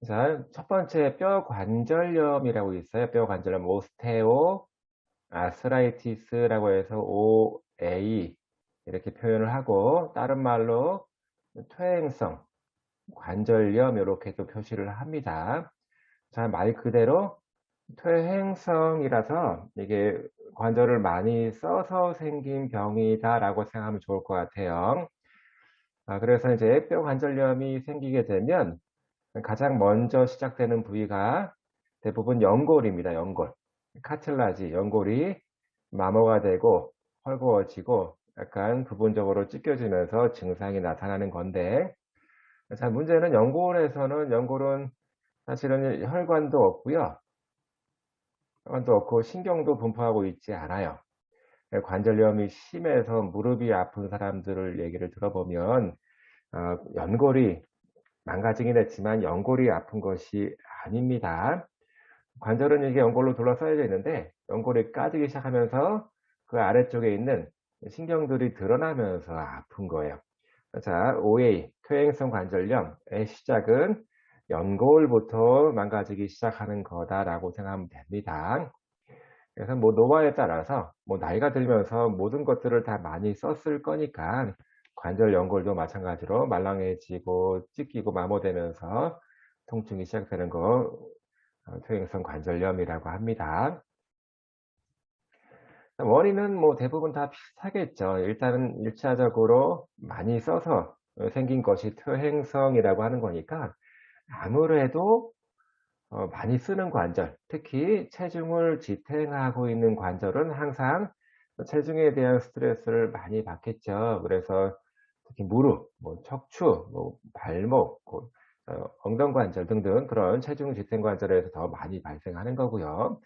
자, 첫 번째 뼈 관절염이라고 있어요. 뼈 관절염 오스테오 아스라이티스라고 해서 OA 이렇게 표현을 하고 다른 말로 퇴행성 관절염 이렇게 또 표시를 합니다. 자, 말 그대로 퇴행성이라서 이게 관절을 많이 써서 생긴 병이다라고 생각하면 좋을 것 같아요. 그래서 이제 뼈 관절염이 생기게 되면 가장 먼저 시작되는 부위가 대부분 연골입니다. 연골. 카틸라지, 연골이 마모가 되고 헐거워지고 약간 부분적으로 찢겨지면서 증상이 나타나는 건데, 자, 문제는 연골은 사실은 혈관도 없고요. 혈관도 없고 신경도 분포하고 있지 않아요. 관절염이 심해서 무릎이 아픈 사람들을 얘기를 들어보면 연골이 망가지긴 했지만 연골이 아픈 것이 아닙니다. 관절은 이게 연골로 둘러싸여져 있는데 연골이 까지기 시작하면서 그 아래쪽에 있는 신경들이 드러나면서 아픈 거예요. 자, OA, 퇴행성 관절염의 시작은 연골부터 망가지기 시작하는 거다라고 생각하면 됩니다. 그래서 뭐 노화에 따라서 뭐 나이가 들면서 모든 것들을 다 많이 썼을 거니까 관절 연골도 마찬가지로 말랑해지고 찢기고 마모되면서 통증이 시작되는 거 퇴행성 관절염이라고 합니다. 원인은 뭐 대부분 다 비슷하겠죠. 일단은 1차적으로 많이 써서 생긴 것이 퇴행성이라고 하는 거니까 아무래도 많이 쓰는 관절, 특히 체중을 지탱하고 있는 관절은 항상 체중에 대한 스트레스를 많이 받겠죠. 그래서 특히 무릎, 뭐 척추, 뭐 발목, 엉덩이 관절 등등 그런 체중 지탱 관절에서 더 많이 발생하는 거고요.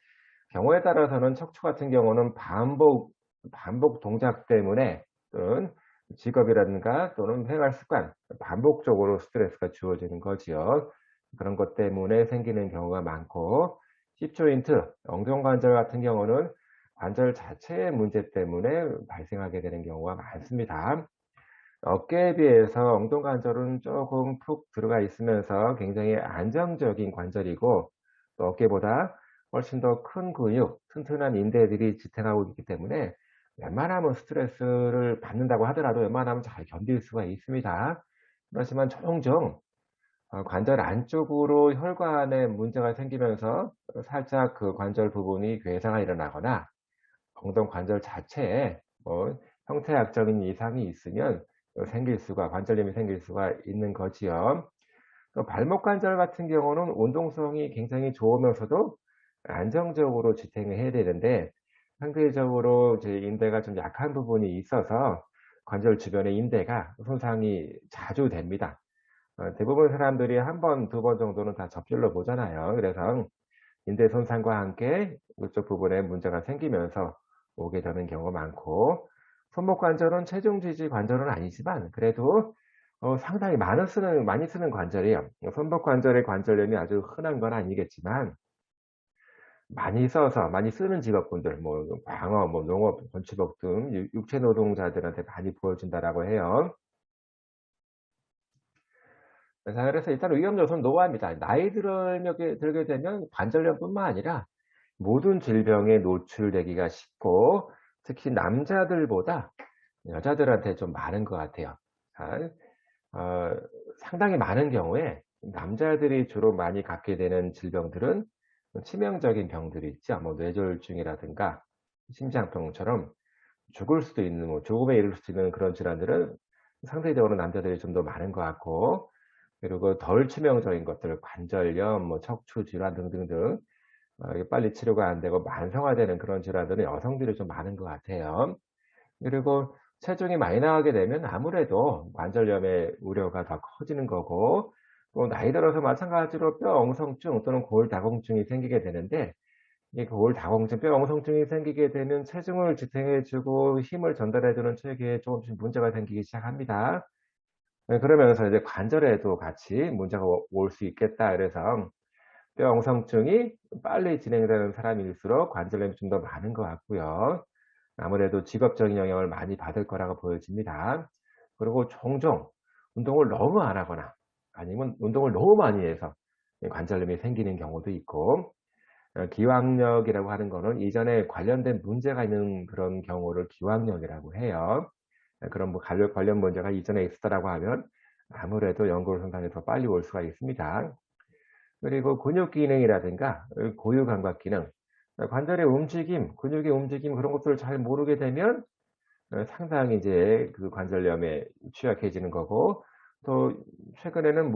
경우에 따라서는 척추 같은 경우는 반복 동작 때문에 또는 직업이라든가 또는 생활 습관, 반복적으로 스트레스가 주어지는 거지요. 그런 것 때문에 생기는 경우가 많고, 힙조인트, 엉덩관절 같은 경우는 관절 자체의 문제 때문에 발생하게 되는 경우가 많습니다. 어깨에 비해서 엉덩관절은 조금 푹 들어가 있으면서 굉장히 안정적인 관절이고, 또 어깨보다 훨씬 더 큰 근육, 튼튼한 인대들이 지탱하고 있기 때문에 웬만하면 스트레스를 받는다고 하더라도 웬만하면 잘 견딜 수가 있습니다. 그렇지만 종종 관절 안쪽으로 혈관에 문제가 생기면서 살짝 그 관절 부분이 괴사가 일어나거나 엉덩 관절 자체에 뭐 형태학적인 이상이 있으면 관절염이 생길 수가 있는 거지요. 또 발목 관절 같은 경우는 운동성이 굉장히 좋으면서도 안정적으로 지탱을 해야 되는데 상대적으로 이제 인대가 좀 약한 부분이 있어서 관절 주변의 인대가 손상이 자주 됩니다. 대부분 사람들이 한 번, 두 번 정도는 다 접질러 보잖아요. 그래서 인대 손상과 함께 이쪽 부분에 문제가 생기면서 오게 되는 경우가 많고, 손목 관절은 체중 지지 관절은 아니지만 그래도 상당히 많이 쓰는 관절이에요. 손목 관절의 관절염이 아주 흔한 건 아니겠지만 많이 쓰는 직업군들, 뭐 광업, 뭐 농업, 건축업 등 육체 노동자들한테 많이 보여진다라고 해요. 자, 그래서 일단 위험 요소는 노화입니다. 들게 되면 관절염뿐만 아니라 모든 질병에 노출되기가 쉽고 특히 남자들보다 여자들한테 좀 많은 것 같아요. 자, 어, 상당히 많은 경우에 남자들이 주로 많이 갖게 되는 질병들은 치명적인 병들이 있죠. 뭐 뇌졸중이라든가 심장병처럼 죽을 수도 있는, 뭐 죽음에 이를 수도 있는 그런 질환들은 상대적으로 남자들이 좀 더 많은 것 같고, 그리고 덜 치명적인 것들, 관절염, 뭐 척추 질환 등등등 이게 빨리 치료가 안 되고 만성화되는 그런 질환들은 여성들이 좀 많은 것 같아요. 그리고 체중이 많이 나가게 되면 아무래도 관절염의 우려가 더 커지는 거고, 또 나이 들어서 마찬가지로 뼈 엉성증 또는 골다공증이 생기게 되는데, 이 골다공증, 뼈 엉성증이 생기게 되면 체중을 지탱해 주고 힘을 전달해 주는 체계에 조금씩 문제가 생기기 시작합니다. 그러면서 이제 관절에도 같이 문제가 올 수 있겠다. 그래서 뼈 엉성증이 빨리 진행되는 사람일수록 관절염이 좀 더 많은 것 같고요. 아무래도 직업적인 영향을 많이 받을 거라고 보여집니다. 그리고 종종 운동을 너무 안 하거나 아니면 운동을 너무 많이 해서 관절염이 생기는 경우도 있고, 기왕력이라고 하는 거는 이전에 관련된 문제가 있는 그런 경우를 기왕력이라고 해요. 그런 뭐 관련 문제가 이전에 있었다라고 하면 아무래도 연골 손상이 더 빨리 올 수가 있습니다. 그리고 근육 기능이라든가 고유 감각 기능, 관절의 움직임, 근육의 움직임 그런 것들을 잘 모르게 되면 상당히 이제 그 관절염에 취약해지는 거고, 또 최근에는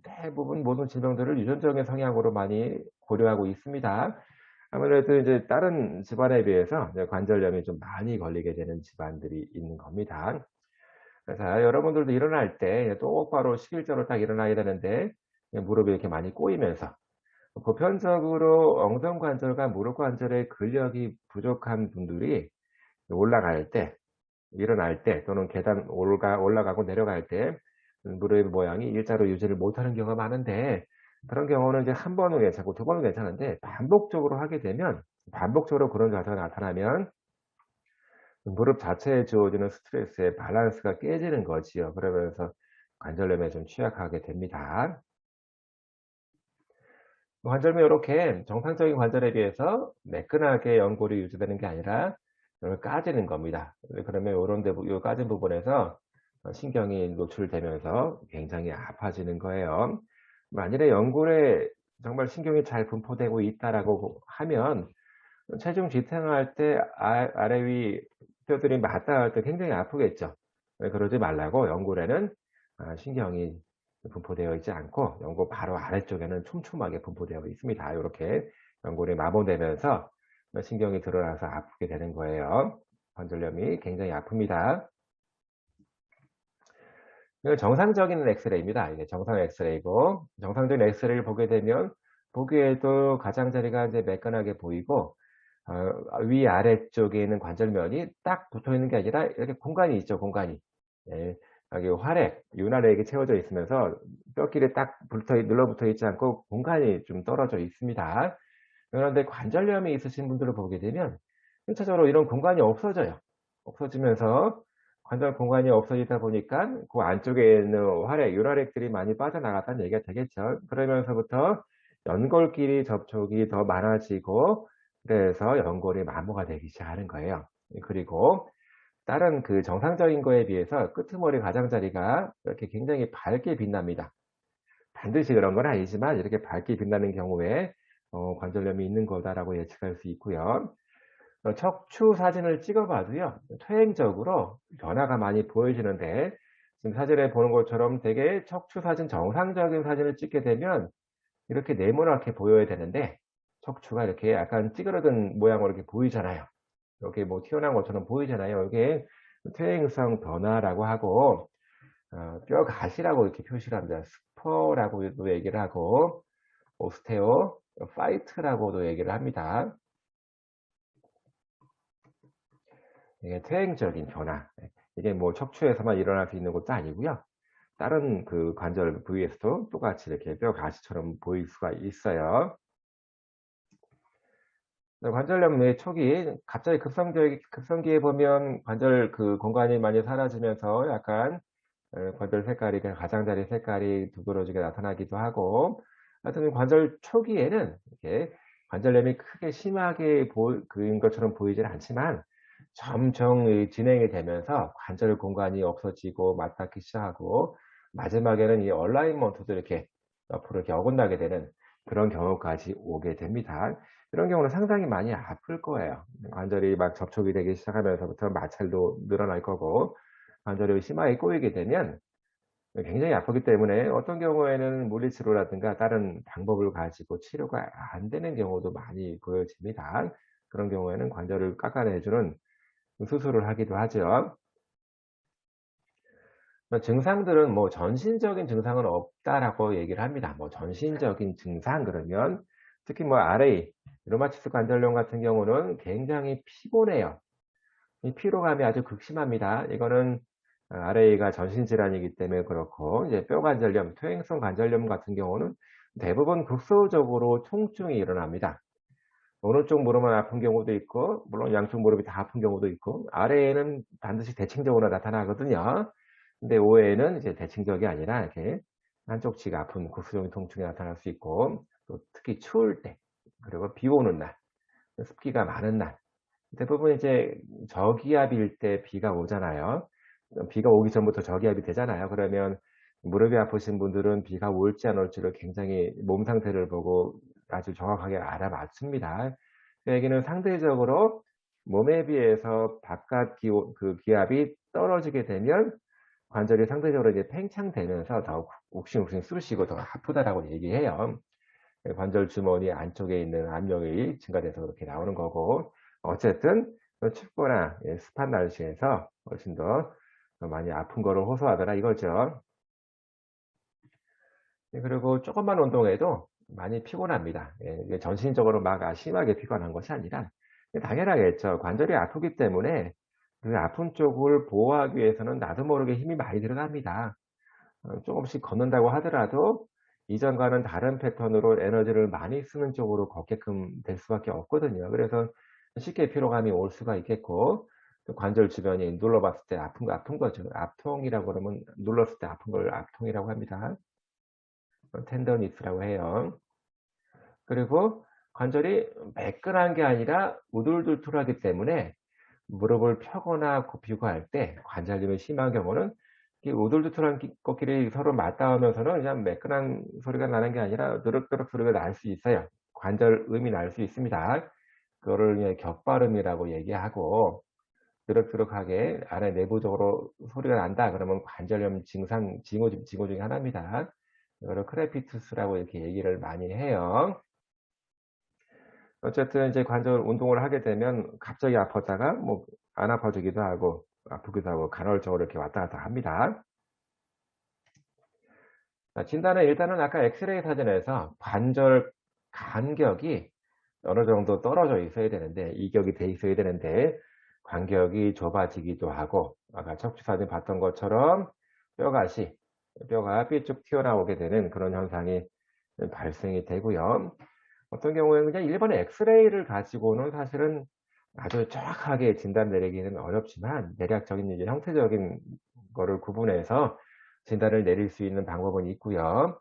대부분 모든 질병들을 유전적인 성향으로 많이 고려하고 있습니다. 아무래도 이제 다른 집안에 비해서 이제 관절염이 좀 많이 걸리게 되는 집안들이 있는 겁니다. 그래서 여러분들도 일어날 때 똑바로 식일자로 딱 일어나야 되는데 무릎이 이렇게 많이 꼬이면서, 보편적으로 엉덩관절과 무릎 관절의 근력이 부족한 분들이 올라갈 때, 일어날 때 또는 계단 올라가고 내려갈 때 무릎 모양이 일자로 유지를 못하는 경우가 많은데, 그런 경우는 이제 한 번은 괜찮고 두 번은 괜찮은데 반복적으로 하게 되면, 반복적으로 그런 자세가 나타나면 무릎 자체에 주어지는 스트레스의 밸런스가 깨지는 거지요. 그러면서 관절염에 좀 취약하게 됩니다. 관절염이 요렇게 정상적인 관절에 비해서 매끈하게 연골이 유지되는 게 아니라 까지는 겁니다. 그러면 요런 요 까진 부분에서 신경이 노출되면서 굉장히 아파지는 거예요. 만일에 연골에 정말 신경이 잘 분포되고 있다라고 하면 체중 지탱할 때 아래 위 뼈들이 맞닿을 때 굉장히 아프겠죠. 그러지 말라고, 연골에는 신경이 분포되어 있지 않고 연골 바로 아래쪽에는 촘촘하게 분포되어 있습니다. 요렇게 연골이 마모되면서 신경이 드러나서 아프게 되는 거예요. 관절염이 굉장히 아픕니다. 이건 정상적인 엑스레이입니다. 이게 정상 엑스레이고, 정상적인 엑스레이를 보게 되면 보기에도 가장자리가 이제 매끈하게 보이고, 위아래쪽에 있는 관절면이 딱 붙어 있는 게 아니라 이렇게 공간이 있죠, 공간이. 예. 여기 윤활액이 채워져 있으면서 뼈끼리 딱 눌러붙어 있지 않고 공간이 좀 떨어져 있습니다. 그런데 관절염이 있으신 분들을 보게 되면 1차적으로 이런 공간이 없어져요. 없어지면서 관절 공간이 없어지다 보니까 그 안쪽에 있는 윤활액들이 많이 빠져나갔다는 얘기가 되겠죠. 그러면서부터 연골끼리 접촉이 더 많아지고, 그래서 연골이 마모가 되기 시작하는 거예요. 그리고 다른 그 정상적인 거에 비해서 끄트머리 가장자리가 이렇게 굉장히 밝게 빛납니다. 반드시 그런 건 아니지만 이렇게 밝게 빛나는 경우에 관절염이 있는 거다라고 예측할 수 있고요. 척추 사진을 찍어 봐도요, 퇴행적으로 변화가 많이 보여지는데, 지금 사진에 보는 것처럼 되게 척추 사진, 정상적인 사진을 찍게 되면 이렇게 네모나게 보여야 되는데 척추가 이렇게 약간 찌그러든 모양으로 이렇게 보이잖아요. 이렇게 뭐 튀어나온 것처럼 보이잖아요. 이게 퇴행성 변화라고 하고, 뼈 가시라고 이렇게 표시를 합니다. 스퍼라고도 얘기를 하고, 오스테오 파이트라고도 얘기를 합니다. 이게 퇴행적인 변화. 이게 뭐 척추에서만 일어날 수 있는 것도 아니고요. 다른 그 관절 부위에서도 똑같이 이렇게 뼈 가시처럼 보일 수가 있어요. 관절염의 초기 갑자기 급성기에 보면 관절 그 공간이 많이 사라지면서 약간 관절 색깔이, 그냥 가장자리 색깔이 두드러지게 나타나기도 하고, 하여튼 관절 초기에는 이렇게 관절염이 크게 심하게 그인 것처럼 보이지는 않지만 점점 이 진행이 되면서 관절 공간이 없어지고 맞닿기 시작하고, 마지막에는 이 얼라이먼트도 이렇게 옆으로 이렇게 어긋나게 되는 그런 경우까지 오게 됩니다. 이런 경우는 상당히 많이 아플 거예요. 관절이 막 접촉이 되기 시작하면서부터 마찰도 늘어날 거고, 관절이 심하게 꼬이게 되면 굉장히 아프기 때문에 어떤 경우에는 물리치료라든가 다른 방법을 가지고 치료가 안 되는 경우도 많이 보여집니다. 그런 경우에는 관절을 깎아내 주는 수술을 하기도 하죠. 증상들은 뭐 전신적인 증상은 없다라고 얘기를 합니다. 뭐 전신적인 증상 그러면 특히 뭐 RA, 류마티스 관절염 같은 경우는 굉장히 피곤해요. 이 피로감이 아주 극심합니다. 이거는 RA가 전신 질환이기 때문에 그렇고, 이제 뼈 관절염, 퇴행성 관절염 같은 경우는 대부분 극소적으로 통증이 일어납니다. 어느 쪽 무릎만 아픈 경우도 있고, 물론 양쪽 무릎이 다 아픈 경우도 있고, RA는 반드시 대칭적으로 나타나거든요. 근데 OA는 이제 대칭적이 아니라 이렇게 한쪽 치가 아픈 구수종의 통증이 나타날 수 있고, 또 특히 추울 때, 그리고 비 오는 날, 습기가 많은 날, 대부분 이제 저기압일 때 비가 오잖아요. 비가 오기 전부터 저기압이 되잖아요. 그러면 무릎이 아프신 분들은 비가 올지 안 올지를 굉장히 몸 상태를 보고 아주 정확하게 알아맞춥니다. 그 얘기는 상대적으로 몸에 비해서 바깥 기압이 떨어지게 되면 관절이 상대적으로 이제 팽창되면서 더 욱신욱신 쑤시고 더 아프다라고 얘기해요. 관절 주머니 안쪽에 있는 압력이 증가돼서 그렇게 나오는 거고, 어쨌든 춥거나 습한 날씨에서 훨씬 더 많이 아픈 거를 호소하더라 이거죠. 그리고 조금만 운동해도 많이 피곤합니다. 이게 전신적으로 막 심하게 피곤한 것이 아니라 당연하겠죠. 관절이 아프기 때문에 그 아픈 쪽을 보호하기 위해서는 나도 모르게 힘이 많이 들어갑니다. 조금씩 걷는다고 하더라도 이전과는 다른 패턴으로 에너지를 많이 쓰는 쪽으로 걷게끔 될 수밖에 없거든요. 그래서 쉽게 피로감이 올 수가 있겠고, 또 관절 주변이 눌러봤을 때 아픈 거죠. 압통이라고 그러면 눌렀을 때 아픈 걸 압통이라고 합니다. 텐더니스라고 해요. 그리고 관절이 매끈한 게 아니라 우둘둘툴하기 때문에 무릎을 펴거나 굽히고 할 때 관절염이 심한 경우는 이 우둘두툴한 것끼리 서로 맞닿으면서는 그냥 매끈한 소리가 나는 게 아니라 누럭누럭 소리가 날 수 있어요. 관절음이 날 수 있습니다. 그거를 그냥 격발음이라고 얘기하고, 누럭누럭하게 안에 내부적으로 소리가 난다 그러면 관절염 증상 징후 중에 하나입니다. 이거를 크레피투스라고 이렇게 얘기를 많이 해요. 어쨌든 이제 관절 운동을 하게 되면 갑자기 아팠다가 뭐 안 아파지기도 하고 아프기도 하고 간헐적으로 이렇게 왔다 갔다 합니다. 자, 진단은 일단은 아까 엑스레이 사진에서 관절 간격이 어느 정도 떨어져 있어야 되는데, 이격이 돼 있어야 되는데 간격이 좁아지기도 하고, 아까 척추 사진 봤던 것처럼 뼈가 삐쭉 튀어나오게 되는 그런 현상이 발생이 되고요. 어떤 경우에는 그냥 일반 엑스레이를 가지고는 사실은 아주 정확하게 진단 내리기는 어렵지만, 대략적인 이제 형태적인 거를 구분해서 진단을 내릴 수 있는 방법은 있고요.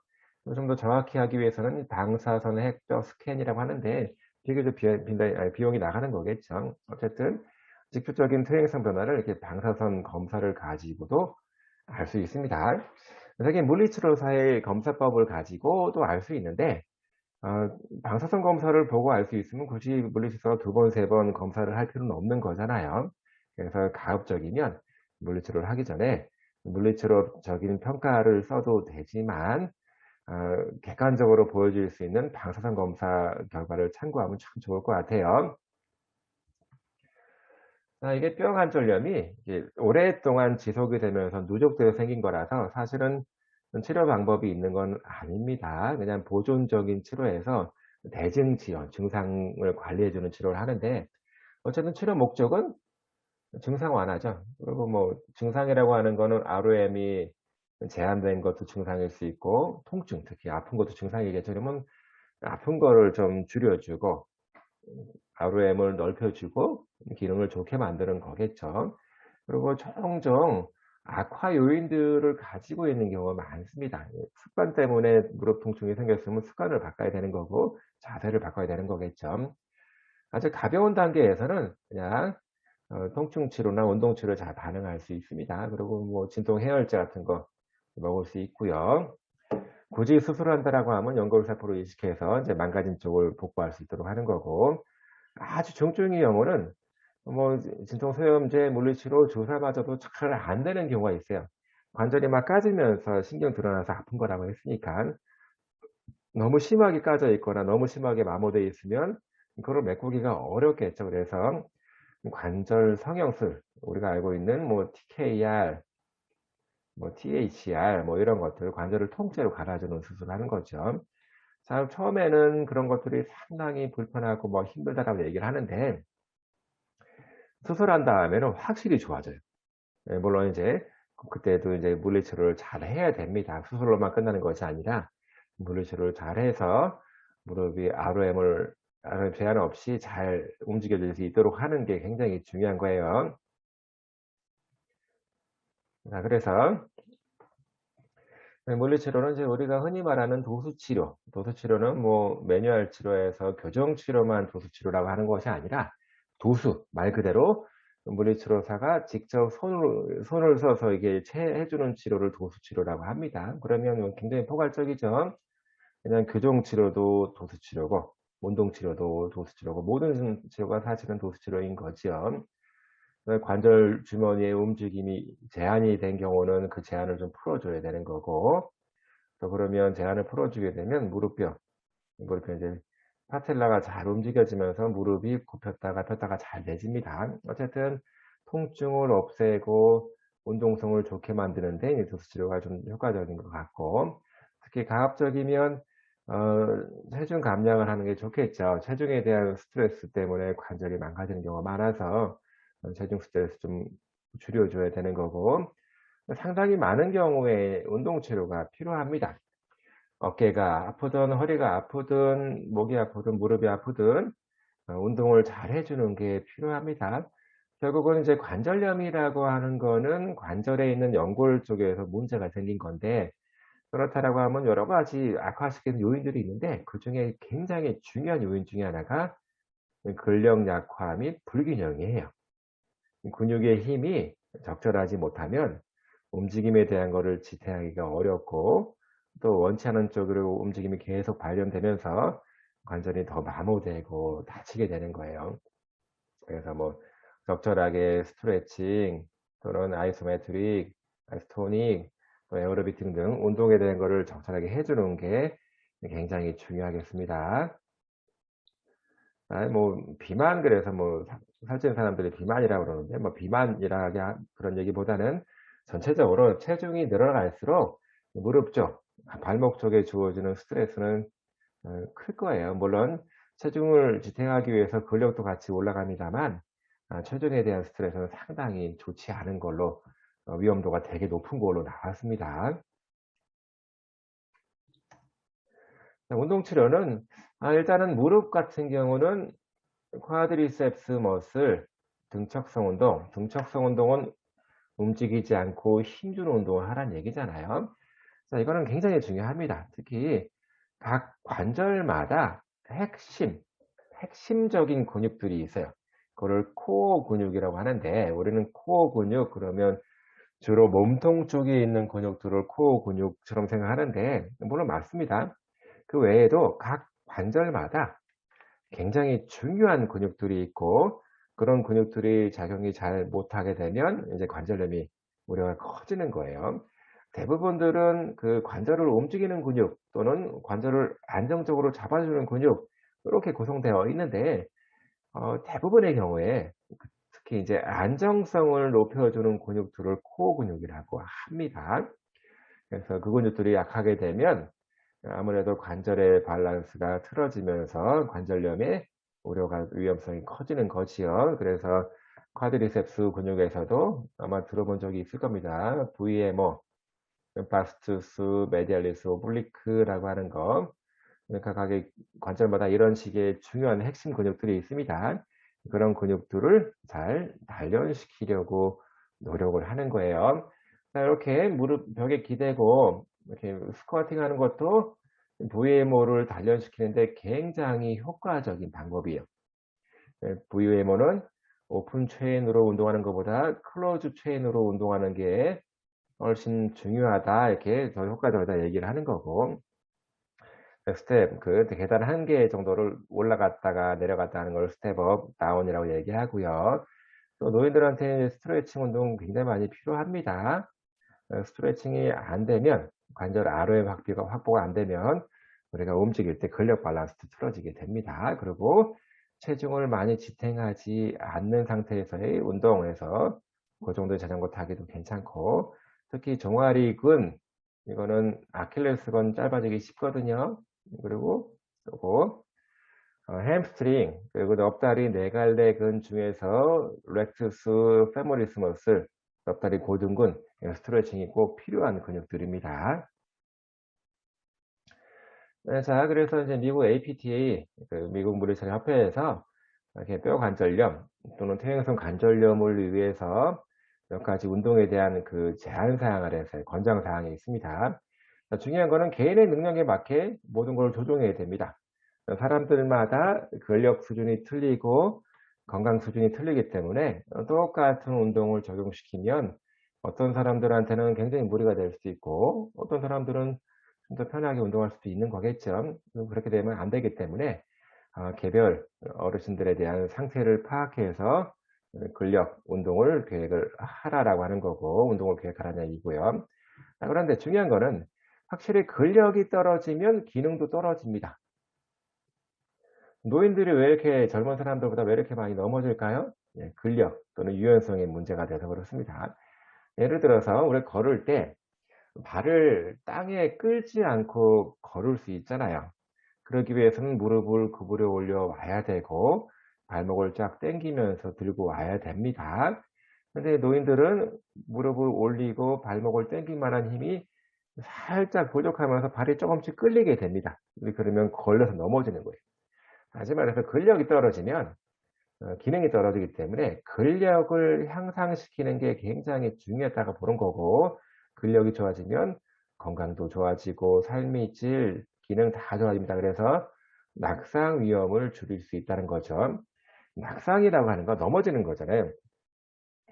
좀 더 정확히 하기 위해서는 방사선 핵저 스캔이라고 하는데, 비교적 비용이 나가는 거겠죠. 어쨌든 직접적인 퇴행성 변화를 이렇게 방사선 검사를 가지고도 알 수 있습니다. 세계 물리치료사의 검사법을 가지고도 알 수 있는데, 아, 방사선 검사를 보고 알 수 있으면 굳이 물리치료사가 2번, 3번 검사를 할 필요는 없는 거잖아요. 그래서 가급적이면 물리치료를 하기 전에 물리치료적인 평가를 써도 되지만, 객관적으로 보여줄 수 있는 방사선 검사 결과를 참고하면 참 좋을 것 같아요. 이게 뼈관절염이 이제 오랫동안 지속이 되면서 누적되어 생긴 거라서 사실은 치료 방법이 있는 건 아닙니다. 그냥 보존적인 치료에서 대증 지연, 증상을 관리해 주는 치료를 하는데, 어쨌든 치료 목적은 증상 완화죠. 그리고 뭐 증상이라고 하는 거는 ROM이 제한된 것도 증상일 수 있고, 통증, 특히 아픈 것도 증상이겠죠. 그러면 아픈 거를 좀 줄여 주고 ROM을 넓혀 주고 기능을 좋게 만드는 거겠죠. 그리고 종종 악화 요인들을 가지고 있는 경우가 많습니다. 습관 때문에 무릎 통증이 생겼으면 습관을 바꿔야 되는 거고 자세를 바꿔야 되는 거겠죠. 아주 가벼운 단계에서는 그냥 통증 치료나 운동 치료에 잘 반응할 수 있습니다. 그리고 뭐 진통 해열제 같은 거 먹을 수 있고요. 굳이 수술한다라고 하면 연골세포를 이식해서 이제 망가진 쪽을 복구할 수 있도록 하는 거고, 아주 중증의 경우는 뭐 진통소염제, 물리치료, 주사마저도 잘 안 되는 경우가 있어요. 관절이 막 까지면서 신경 드러나서 아픈 거라고 했으니까, 너무 심하게 까져 있거나 너무 심하게 마모되어 있으면 그걸 메꾸기가 어렵겠죠. 그래서 관절 성형술, 우리가 알고 있는 뭐 TKR, 뭐 THR 뭐 이런 것들, 관절을 통째로 갈아주는 수술을 하는 거죠. 자, 처음에는 그런 것들이 상당히 불편하고 뭐 힘들다라고 얘기를 하는데, 수술한 다음에는 확실히 좋아져요. 예, 물론 이제 그때도 이제 물리치료를 잘 해야 됩니다. 수술로만 끝나는 것이 아니라 물리치료를 잘 해서 무릎이 ROM 제한 없이 잘 움직여질 수 있도록 하는 게 굉장히 중요한 거예요. 자, 그래서 네, 물리치료는 이제 우리가 흔히 말하는 도수치료, 도수치료는 뭐 매뉴얼 치료에서 교정치료만 도수치료라고 하는 것이 아니라 도수, 말 그대로 물리치료사가 직접 손을 써서 이게 해 주는 치료를 도수치료라고 합니다. 그러면 굉장히 포괄적이죠. 그냥 교정치료도 도수치료고 운동치료도 도수치료고 모든 치료가 사실은 도수치료인 거죠. 관절 주머니의 움직임이 제한이 된 경우는 그 제한을 좀 풀어 줘야 되는 거고, 또 그러면 제한을 풀어 주게 되면 무릎뼈 이제 파텔라가 잘 움직여지면서 무릎이 굽혔다가 폈다가 잘 돼집니다. 어쨌든 통증을 없애고 운동성을 좋게 만드는 데 이 도수 치료가 좀 효과적인 것 같고, 특히 가급적이면 체중 감량을 하는 게 좋겠죠. 체중에 대한 스트레스 때문에 관절이 망가지는 경우가 많아서 체중 스트레스 좀 줄여 줘야 되는 거고, 상당히 많은 경우에 운동 치료가 필요합니다. 어깨가 아프든 허리가 아프든 목이 아프든 무릎이 아프든 운동을 잘 해 주는 게 필요합니다. 결국은 이제 관절염이라고 하는 거는 관절에 있는 연골 쪽에서 문제가 생긴 건데, 그렇다라고 하면 여러 가지 악화시키는 요인들이 있는데 그중에 굉장히 중요한 요인 중에 하나가 근력 약화 및 불균형이에요. 이 근육의 힘이 적절하지 못하면 움직임에 대한 거를 지탱하기가 어렵고, 또 원치 않은 쪽으로 움직임이 계속 발현되면서 관절이 더 마모되고 다치게 되는 거예요. 그래서 뭐 적절하게 스트레칭 또는 아이소메트릭, 아이소토닉, 또 에어로빅 등 운동에 대한 거를 적절하게 해 주는 게 굉장히 중요하겠습니다. 뭐 비만, 그래서 뭐 살찌는 사람들이 비만이라고 그러는데, 뭐 비만이라게 그런 얘기보다는 전체적으로 체중이 늘어날수록 무릎 쪽, 발목 쪽에 주어지는 스트레스는 클 거예요. 물론 체중을 지탱하기 위해서 근력도 같이 올라갑니다만, 체중에 대한 스트레스는 상당히 좋지 않은 걸로, 위험도가 되게 높은 걸로 나왔습니다. 운동 치료는 일단은 무릎 같은 경우는 쿼드리셉스 머슬 등척성 운동은 움직이지 않고 힘주는 운동을 하라는 얘기잖아요. 자, 이거는 굉장히 중요합니다. 특히 각 관절마다 핵심적인 근육들이 있어요. 그거를 코어 근육이라고 하는데, 우리는 코어 근육 그러면 주로 몸통 쪽에 있는 근육들을 코어 근육처럼 생각하는데, 물론 맞습니다. 그 외에도 각 관절마다 굉장히 중요한 근육들이 있고, 그런 근육들이 작용이 잘 못하게 되면 이제 관절염이 우려가 커지는 거예요. 대부분들은 그 관절을 움직이는 근육 또는 관절을 안정적으로 잡아주는 근육, 이렇게 구성되어 있는데, 대부분의 경우에 특히 이제 안정성을 높여주는 근육들을 코어 근육이라고 합니다. 그래서 그 근육들이 약하게 되면 아무래도 관절의 밸런스가 틀어지면서 관절염의 우려가 위험성이 커지는 거지요. 그래서 쿼드리셉스 근육에서도 아마 들어본 적이 있을 겁니다. VMO, 바스투스 메디알리스 오블리크라고 하는 거. 그러니까 각의 관절마다 이런 식의 중요한 핵심 근육들이 있습니다. 그런 근육들을 잘 단련시키려고 노력을 하는 거예요. 자, 이렇게 무릎 벽에 기대고 이렇게 스쿼팅 하는 것도 VMO를 단련시키는데 굉장히 효과적인 방법이에요. VMO는 오픈 체인으로 운동하는 것보다 클로즈 체인으로 운동하는 게 훨씬 중요하다, 이렇게 더 효과적이다 얘기를 하는 거고, 스텝 그 계단 한 개 정도를 올라갔다가 내려갔다 하는 걸 스텝업 다운이라고 얘기하고요. 또 노인들한테 스트레칭 운동 굉장히 많이 필요합니다. 스트레칭이 안 되면, 관절 아로의 확보가 안 되면 우리가 움직일 때 근력 밸런스도 틀어지게 됩니다. 그리고 체중을 많이 지탱하지 않는 상태에서의 운동에서 그 정도의 자전거 타기도 괜찮고, 특히 종아리근, 이거는 아킬레스건 짧아지기 쉽거든요. 그리고 요거 햄스트링, 그리고 넙다리 네갈래근 중에서 렉투스 페모리스 머슬, 넙다리 고등근, 스트레칭이 꼭 필요한 근육들입니다. 네, 자, 그래서 이제 미국 APTA, 그 미국 물리치료 협회에서 이렇게 뼈 관절염 또는 퇴행성 관절염을 위해서 몇 가지 운동에 대한 그 제한 사항을 해서 권장 사항이 있습니다. 중요한 거는 개인의 능력에 맞게 모든 걸 조정해야 됩니다. 사람들마다 근력 수준이 틀리고 건강 수준이 틀리기 때문에 똑같은 운동을 적용시키면 어떤 사람들한테는 굉장히 무리가 될 수도 있고 어떤 사람들은 좀 더 편하게 운동할 수도 있는 거겠죠. 그렇게 되면 안 되기 때문에 개별 어르신들에 대한 상태를 파악해서 근력 운동을 계획을 하라라고 하는 거고 운동을 계획하라는 얘기고요. 그런데 중요한 거는 확실히 근력이 떨어지면 기능도 떨어집니다. 노인들이 왜 이렇게 젊은 사람들보다 왜 이렇게 많이 넘어질까요? 예, 근력 또는 유연성의 문제가 돼서 그렇습니다. 예를 들어서 우리 걸을 때 발을 땅에 끌지 않고 걸을 수 있잖아요. 그러기 위해서는 무릎을 구부려 올려 와야 되고 발목을 쫙 당기면서 들고 와야 됩니다. 근데 노인들은 무릎을 올리고 발목을 당길 만한 힘이 살짝 부족하면서 발이 조금씩 끌리게 됩니다. 그러면 걸려서 넘어지는 거예요. 다시 말해서 근력이 떨어지면 기능이 떨어지기 때문에 근력을 향상시키는 게 굉장히 중요하다고 보는 거고 근력이 좋아지면 건강도 좋아지고 삶의 질, 기능 다 좋아집니다. 그래서 낙상 위험을 줄일 수 있다는 거죠. 낙상이라고 하는 건 넘어지는 거잖아요.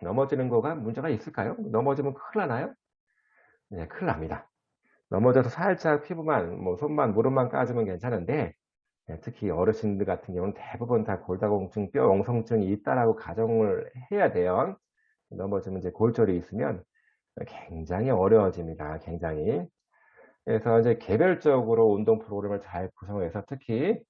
넘어지는 거가 문제가 있을까요? 넘어지면 큰일 나나요? 네, 큰일 납니다. 넘어져서 살짝 피부만, 뭐 손만, 무릎만 까지면 괜찮은데 특히 어르신들 같은 경우는 대부분 다 골다공증, 뼈 옹성증이 있다라고 가정을 해야 돼요. 넘어지면 이제 골절이 있으면 굉장히 어려워집니다. 굉장히. 그래서 이제 개별적으로 운동 프로그램을 잘 구성해서 특히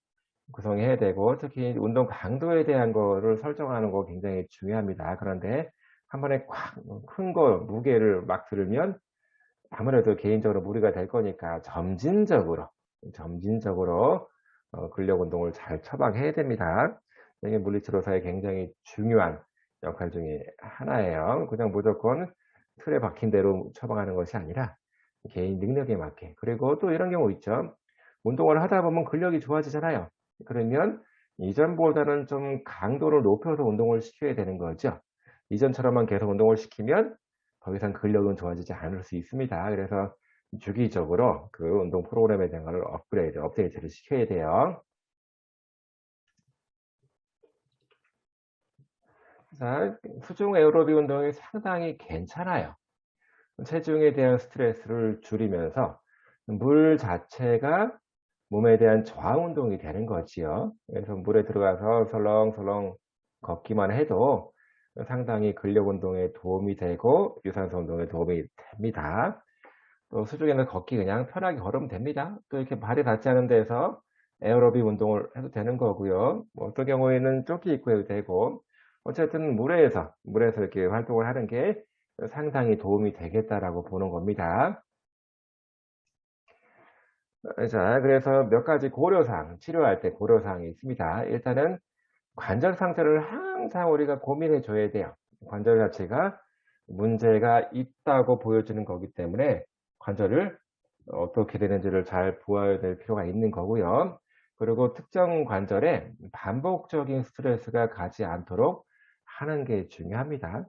구성해야 되고 특히 운동 강도에 대한 거를 설정하는 거 굉장히 중요합니다. 그런데 한 번에 콱 큰 거 무게를 막 들으면 아무래도 개인적으로 무리가 될 거니까 점진적으로 근력 운동을 잘 처방해야 됩니다. 이게 물리치료사의 굉장히 중요한 역할 중에 하나예요. 그냥 무조건 틀에 박힌 대로 처방하는 것이 아니라 개인 능력에 맞게. 그리고 또 이런 경우 있죠. 운동을 하다 보면 근력이 좋아지잖아요. 그러면 이전보다는 좀 강도를 높여서 운동을 시켜야 되는 거죠. 이전처럼만 계속 운동을 시키면 더 이상 근력은 좋아지지 않을 수 있습니다. 그래서 주기적으로 그 운동 프로그램에 대한 거를 업데이트를 시켜야 돼요. 자, 수중 에어로빅 운동이 상당히 괜찮아요. 체중에 대한 스트레스를 줄이면서 물 자체가 몸에 대한 저항 운동이 되는 거지요. 그래서 물에 들어가서 설렁설렁 걷기만 해도 상당히 근력 운동에 도움이 되고 유산소 운동에 도움이 됩니다. 또 수중에는 걷기 그냥 편하게 걸으면 됩니다. 또 이렇게 발이 닿지 않은 데서 에어로빅 운동을 해도 되는 거고요. 뭐 어떤 경우에는 조끼 입고 해도 되고 어쨌든 물에서 이렇게 활동을 하는 게 상당히 도움이 되겠다라고 보는 겁니다. 자, 그래서 몇 가지 고려사항, 치료할 때 고려사항이 있습니다. 일단은 관절 상태를 항상 우리가 고민해 줘야 돼요. 관절 자체가 문제가 있다고 보여지는 거기 때문에 관절을 어떻게 되는지를 잘 보아야 될 필요가 있는 거고요. 그리고 특정 관절에 반복적인 스트레스가 가지 않도록 하는 게 중요합니다.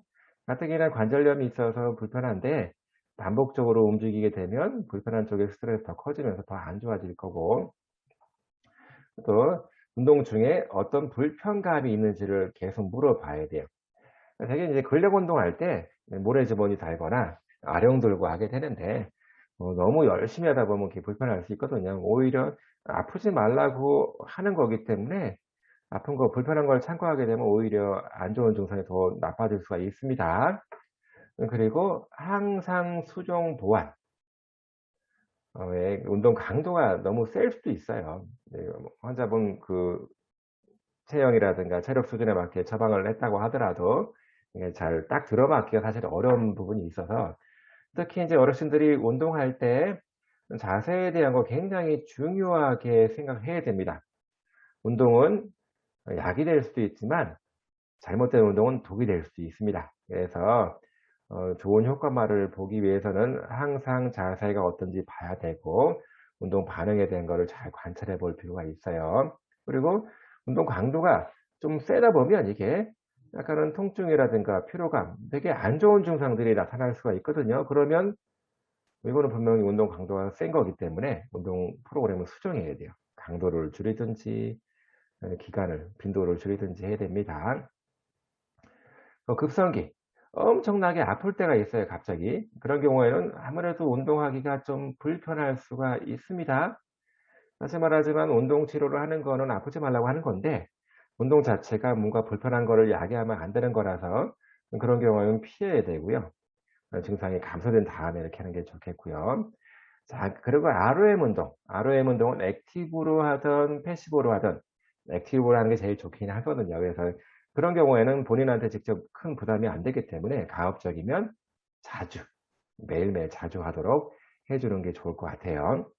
가뜩이나 관절염이 있어서 불편한데 반복적으로 움직이게 되면 불편한 쪽에 스트레스 더 커지면서 더 안 좋아질 거고 또 운동 중에 어떤 불편감이 있는지를 계속 물어봐야 돼요. 되게 이제 근력 운동할 때 모래주머니 달거나 아령 들고 하게 되는데 너무 열심히 하다 보면 이렇게 불편할 수 있거든요. 오히려 아프지 말라고 하는 거기 때문에 아픈 거 불편한 걸 참고하게 되면 오히려 안 좋은 증상이 더 나빠질 수가 있습니다. 그리고 항상 수종 보완. 예, 운동 강도가 너무 셀 수도 있어요. 네, 뭐 환자분 그 체형이라든가 체력 수준에 맞게 처방을 했다고 하더라도 이게 잘 딱 들어맞기가 사실 어려운 부분이 있어서 특히 인제 어르신들이 운동할 때 자세에 대한 거 굉장히 중요하게 생각해야 됩니다. 운동은 약이 될 수도 있지만 잘못된 운동은 독이 될 수도 있습니다. 그래서 좋은 효과만을 보기 위해서는 항상 자세가 어떤지 봐야 되고 운동 반응에 대한 거를 잘 관찰해 볼 필요가 있어요. 그리고 운동 강도가 좀 세다 보면 이게 약간은 통증이라든가 피로감 되게 안 좋은 증상들이 나타날 수가 있거든요. 그러면 이거는 분명히 운동 강도가 센 거기 때문에 운동 프로그램을 수정해야 돼요. 강도를 줄이든지 기간을 빈도를 줄이든지 해야 됩니다. 급성기 엄청나게 아플 때가 있어요 갑자기. 그런 경우에는 아무래도 운동하기가 좀 불편할 수가 있습니다. 다시 말하지만 운동 치료를 하는 거는 아프지 말라고 하는 건데 운동 자체가 뭔가 불편한 거를 야기하면 안 되는 거라서 그런 경우에는 피해야 되고요. 증상이 감소된 다음에 이렇게 하는 게 좋겠고요. 자, 그리고 ROM 운동은 액티브로 하든 패시브로 하든 액티브로 하는 게 제일 좋긴 하거든요. 그래서 그런 경우에는 본인한테 직접 큰 부담이 안 되기 때문에 가급적이면 자주, 매일매일 자주 하도록 해 주는 게 좋을 것 같아요.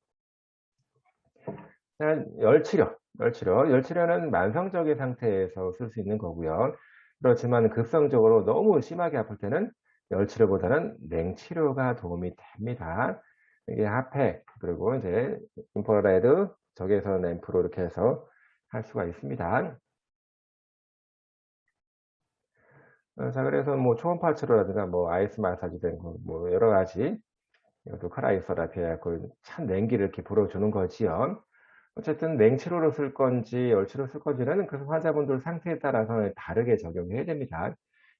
열치료는 만성적인 상태에서 쓸 수 있는 거고요. 그렇지만 급성적으로 너무 심하게 아플 때는 열치료보다는 냉치료가 도움이 됩니다. 이게 핫팩 그리고 이제 인프라레드 적외선 램프로 이렇게 해서 할 수가 있습니다. 자, 그래서 뭐 초음파 치료라든가 뭐 아이스 마사지 된 거 뭐 여러 가지 이것도 크라이오세라피 해 갖고 찬 냉기를 이렇게 불어주는 거지요. 어쨌든 냉치료로 쓸 건지 열치로 쓸 건지는 그 환자분들 상태에 따라서 다르게 적용해야 됩니다.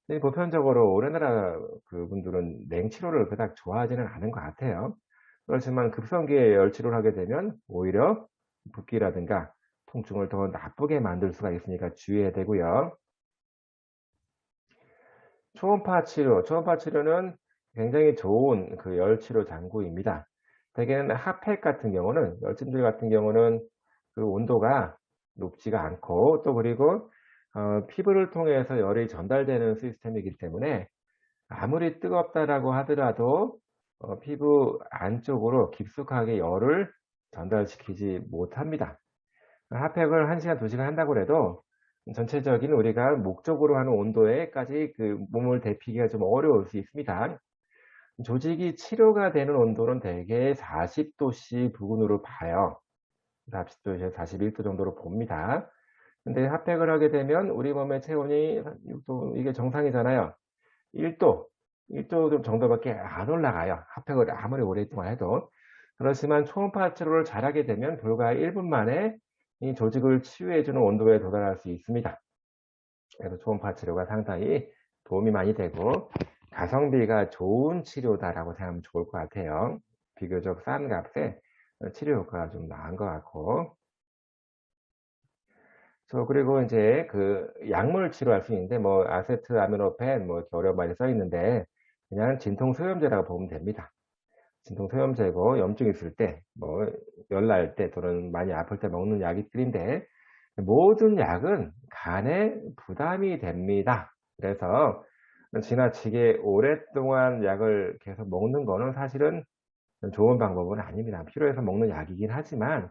근데 보편적으로 우리나라 그분들은 냉치료를 그닥 좋아하지는 않은 것 같아요. 그렇지만 급성기에 열치료를 하게 되면 오히려 붓기라든가 통증을 더 나쁘게 만들 수가 있으니까 주의해야 되고요. 초음파 치료는 굉장히 좋은 그 열치료 장구입니다. 대개는 핫팩 같은 경우는 열찜질 같은 경우는 그 온도가 높지가 않고 또 그리고 피부를 통해서 열이 전달되는 시스템이기 때문에 아무리 뜨겁다라고 하더라도 피부 안쪽으로 깊숙하게 열을 전달시키지 못합니다. 핫팩을 1 시간 2 시간 한다고 해도 전체적인 우리가 목적으로 하는 온도에까지 그 몸을 데피기가 좀 어려울 수 있습니다. 조직이 치료가 되는 온도는 대개 40 도씨 부근으로 봐요. 40 도에서 41도 정도로 봅니다. 근데 핫팩을 하게 되면 우리 몸의 체온이 한 6도 이게 정상이잖아요. 1 도, 1도 정도밖에 안 올라가요. 핫팩을 아무리 오랫동안 해도. 그렇지만 초음파 치료를 잘하게 되면 불과 1분 만에 이 조직을 치유해 주는 온도에 도달할 수 있습니다. 그래서 초음파 치료가 상당히 도움이 많이 되고 가성비가 좋은 치료다라고 생각하면 좋을 것 같아요. 비교적 싼 값에 치료 효과가 좀 나은 것 같고. 그리고 인제 그 약물 치료할 수 있는데 뭐 아세트아미노펜 뭐 이렇게 어려운 말이 써 있는데 그냥 진통소염제라고 보면 됩니다. 진통소염제고 염증 있을 때 뭐 열 날 때 또는 많이 아플 때 먹는 약들인데 모든 약은 간에 부담이 됩니다. 그래서 지나치게 오랫동안 약을 계속 먹는 거는 사실은 좋은 방법은 아닙니다. 필요해서 먹는 약이긴 하지만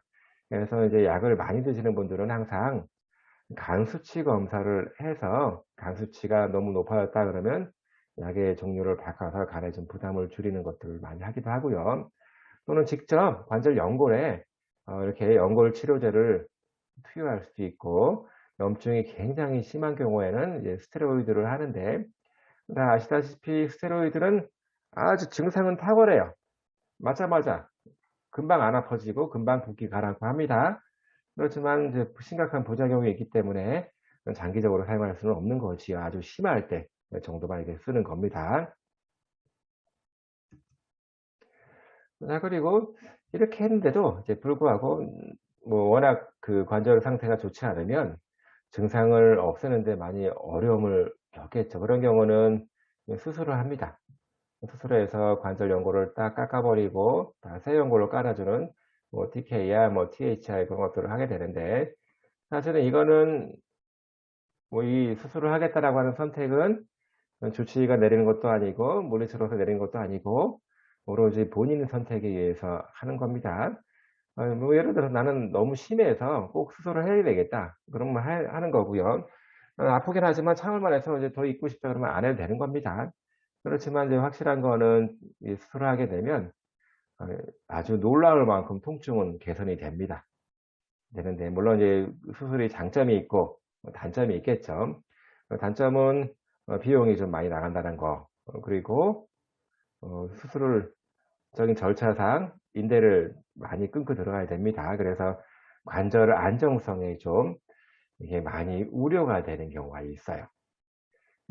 그래서 이제 약을 많이 드시는 분들은 항상 간 수치 검사를 해서 간 수치가 너무 높아졌다 그러면 약의 종류를 바꿔서 간에 좀 부담을 줄이는 것들을 많이 하기도 하고요. 또는 직접 관절 연골에 이렇게 연골 치료제를 투여할 수도 있고 염증이 굉장히 심한 경우에는 이제 스테로이드를 하는데 다 아시다시피 스테로이드는 아주 증상은 탁월해요. 맞자마자 금방 안 아파지고 금방 붓기 가라앉고 합니다. 그렇지만 이제 심각한 부작용이 있기 때문에 장기적으로 사용할 수는 없는 거지요. 아주 심할 때 정도만 이렇게 쓰는 겁니다. 자, 그리고 이렇게 했는데도 이제 불구하고 뭐 워낙 그 관절 상태가 좋지 않으면 증상을 없애는 데 많이 어려움을 겪겠죠. 그런 경우는 수술을 합니다. 수술해서 관절 연골을 딱 깎아 버리고 다 새 연골을 깔아 주는 뭐 TK야 뭐 THI 그런 것들을 하게 되는데 사실은 이거는 뭐 이 수술을 하겠다라고 하는 선택은 주치의가 내리는 것도 아니고 물리치료로서 내리는 것도 아니고 오로지 본인 선택에 의해서 하는 겁니다. 뭐 예를 들어서 '나는 너무 심해서 꼭 수술을 해야 되겠다.' 그러면 하는 거고요. 아프긴 하지만 참을 만해서 이제 더 있고 싶다 그러면 안 해도 되는 겁니다. 그렇지만 이제 확실한 거는 이 수술을 하게 되면 어 아주 놀라울 만큼 통증은 개선이 됩니다. 되는데 물론 이제 수술이 장점이 있고 단점이 있겠죠. 단점은 비용이 좀 많이 나간다는 거. 그리고 수술을 적인 절차상 인대를 많이 끊고 들어가야 됩니다. 그래서 관절 안정성에 좀 이게 많이 우려가 되는 경우가 있어요.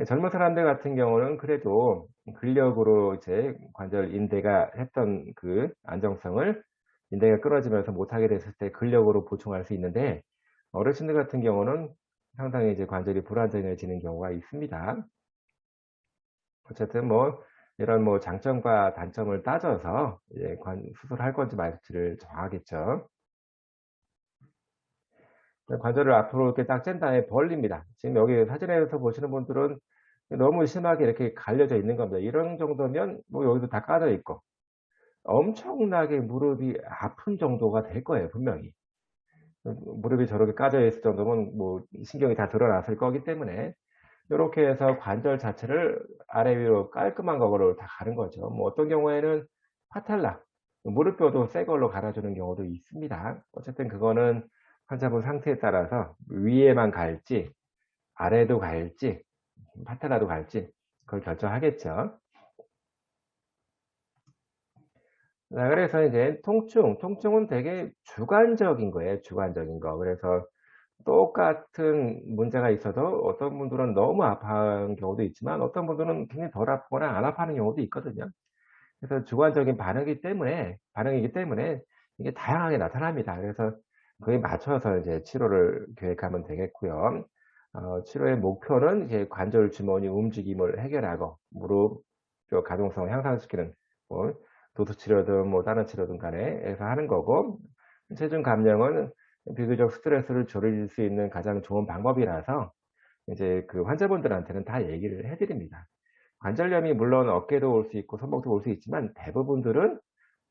젊은 사람들 같은 경우는 그래도 근력으로 이제 관절 인대가 했던 그 안정성을 인대가 끊어지면서 못하게 됐을 때 근력으로 보충할 수 있는데, 어르신들 같은 경우는 상당히 이제 관절이 불안정해지는 경우가 있습니다. 어쨌든 뭐 이런 뭐 장점과 단점을 따져서 이제 수술할 건지 말지를 정하겠죠. 관절을 앞으로 이렇게 딱 잰 다음에 벌립니다. 지금 여기 사진에서 보시는 분들은 너무 심하게 이렇게 갈려져 있는 겁니다. 이런 정도면 뭐 여기도 다 까져 있고 엄청나게 무릎이 아픈 정도가 될 거예요, 분명히. 무릎이 저렇게 까져 있을 정도면 뭐 신경이 다 드러났을 거기 때문에 요렇게 해서 관절 자체를 아래 위로 깔끔한 거로 다 가는 거죠. 뭐 어떤 경우에는 파텔라, 무릎뼈도 새 걸로 갈아주는 경우도 있습니다. 어쨌든 그거는 환자분 상태에 따라서 위에만 갈지 아래도 갈지 파텔라도 갈지 그걸 결정하겠죠. 자, 그래서 이제 통증은 되게 주관적인 거예요, 주관적인 거. 그래서 똑같은 문제가 있어도 어떤 분들은 너무 아파하는 경우도 있지만 어떤 분들은 굉장히 덜 아프거나 안 아파하는 경우도 있거든요. 그래서 주관적인 반응이기 때문에 이게 다양하게 나타납니다. 그래서 그에 맞춰서 이제 치료를 계획하면 되겠고요. 치료의 목표는 이제 관절 주머니 움직임을 해결하고 무릎 뼈 가동성을 향상시키는 뭐 도수 치료든 뭐 다른 치료든 간에 해서 하는 거고, 체중 감량은 비교적 스트레스를 줄일 수 있는 가장 좋은 방법이라서 이제 그 환자분들한테는 다 얘기를 해 드립니다. 관절염이 물론 어깨도 올 수 있고 손목도 올 수 있지만 대부분들은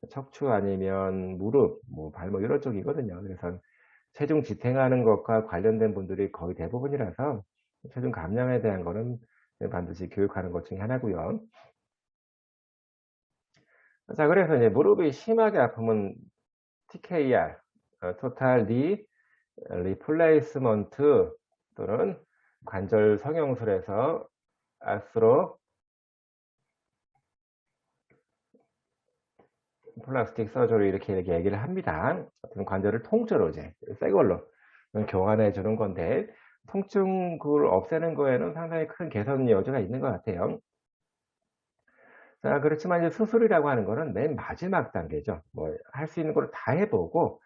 척추 아니면 무릎, 뭐 발목 이런 쪽이거든요. 그래서 체중 지탱하는 것과 관련된 분들이 거의 대부분이라서 체중 감량에 대한 거는 반드시 교육하는 것 중에 하나고요. 자, 그래서 이제 무릎이 심하게 아프면 TKR, Total Knee Replacement 또는 관절 성형술에서 아스트로 플라스틱 서저리 이렇게 얘기를 합니다. 어떤 관절을 통째로 이제 새 걸로 교환해 주는 건데, 통증 그걸 없애는 거에는 상당히 큰 개선 여지가 있는 것 같아요. 자, 그렇지만 이제 수술이라고 하는 거는 맨 마지막 단계죠. 뭐 할 수 있는 걸 다 해 보고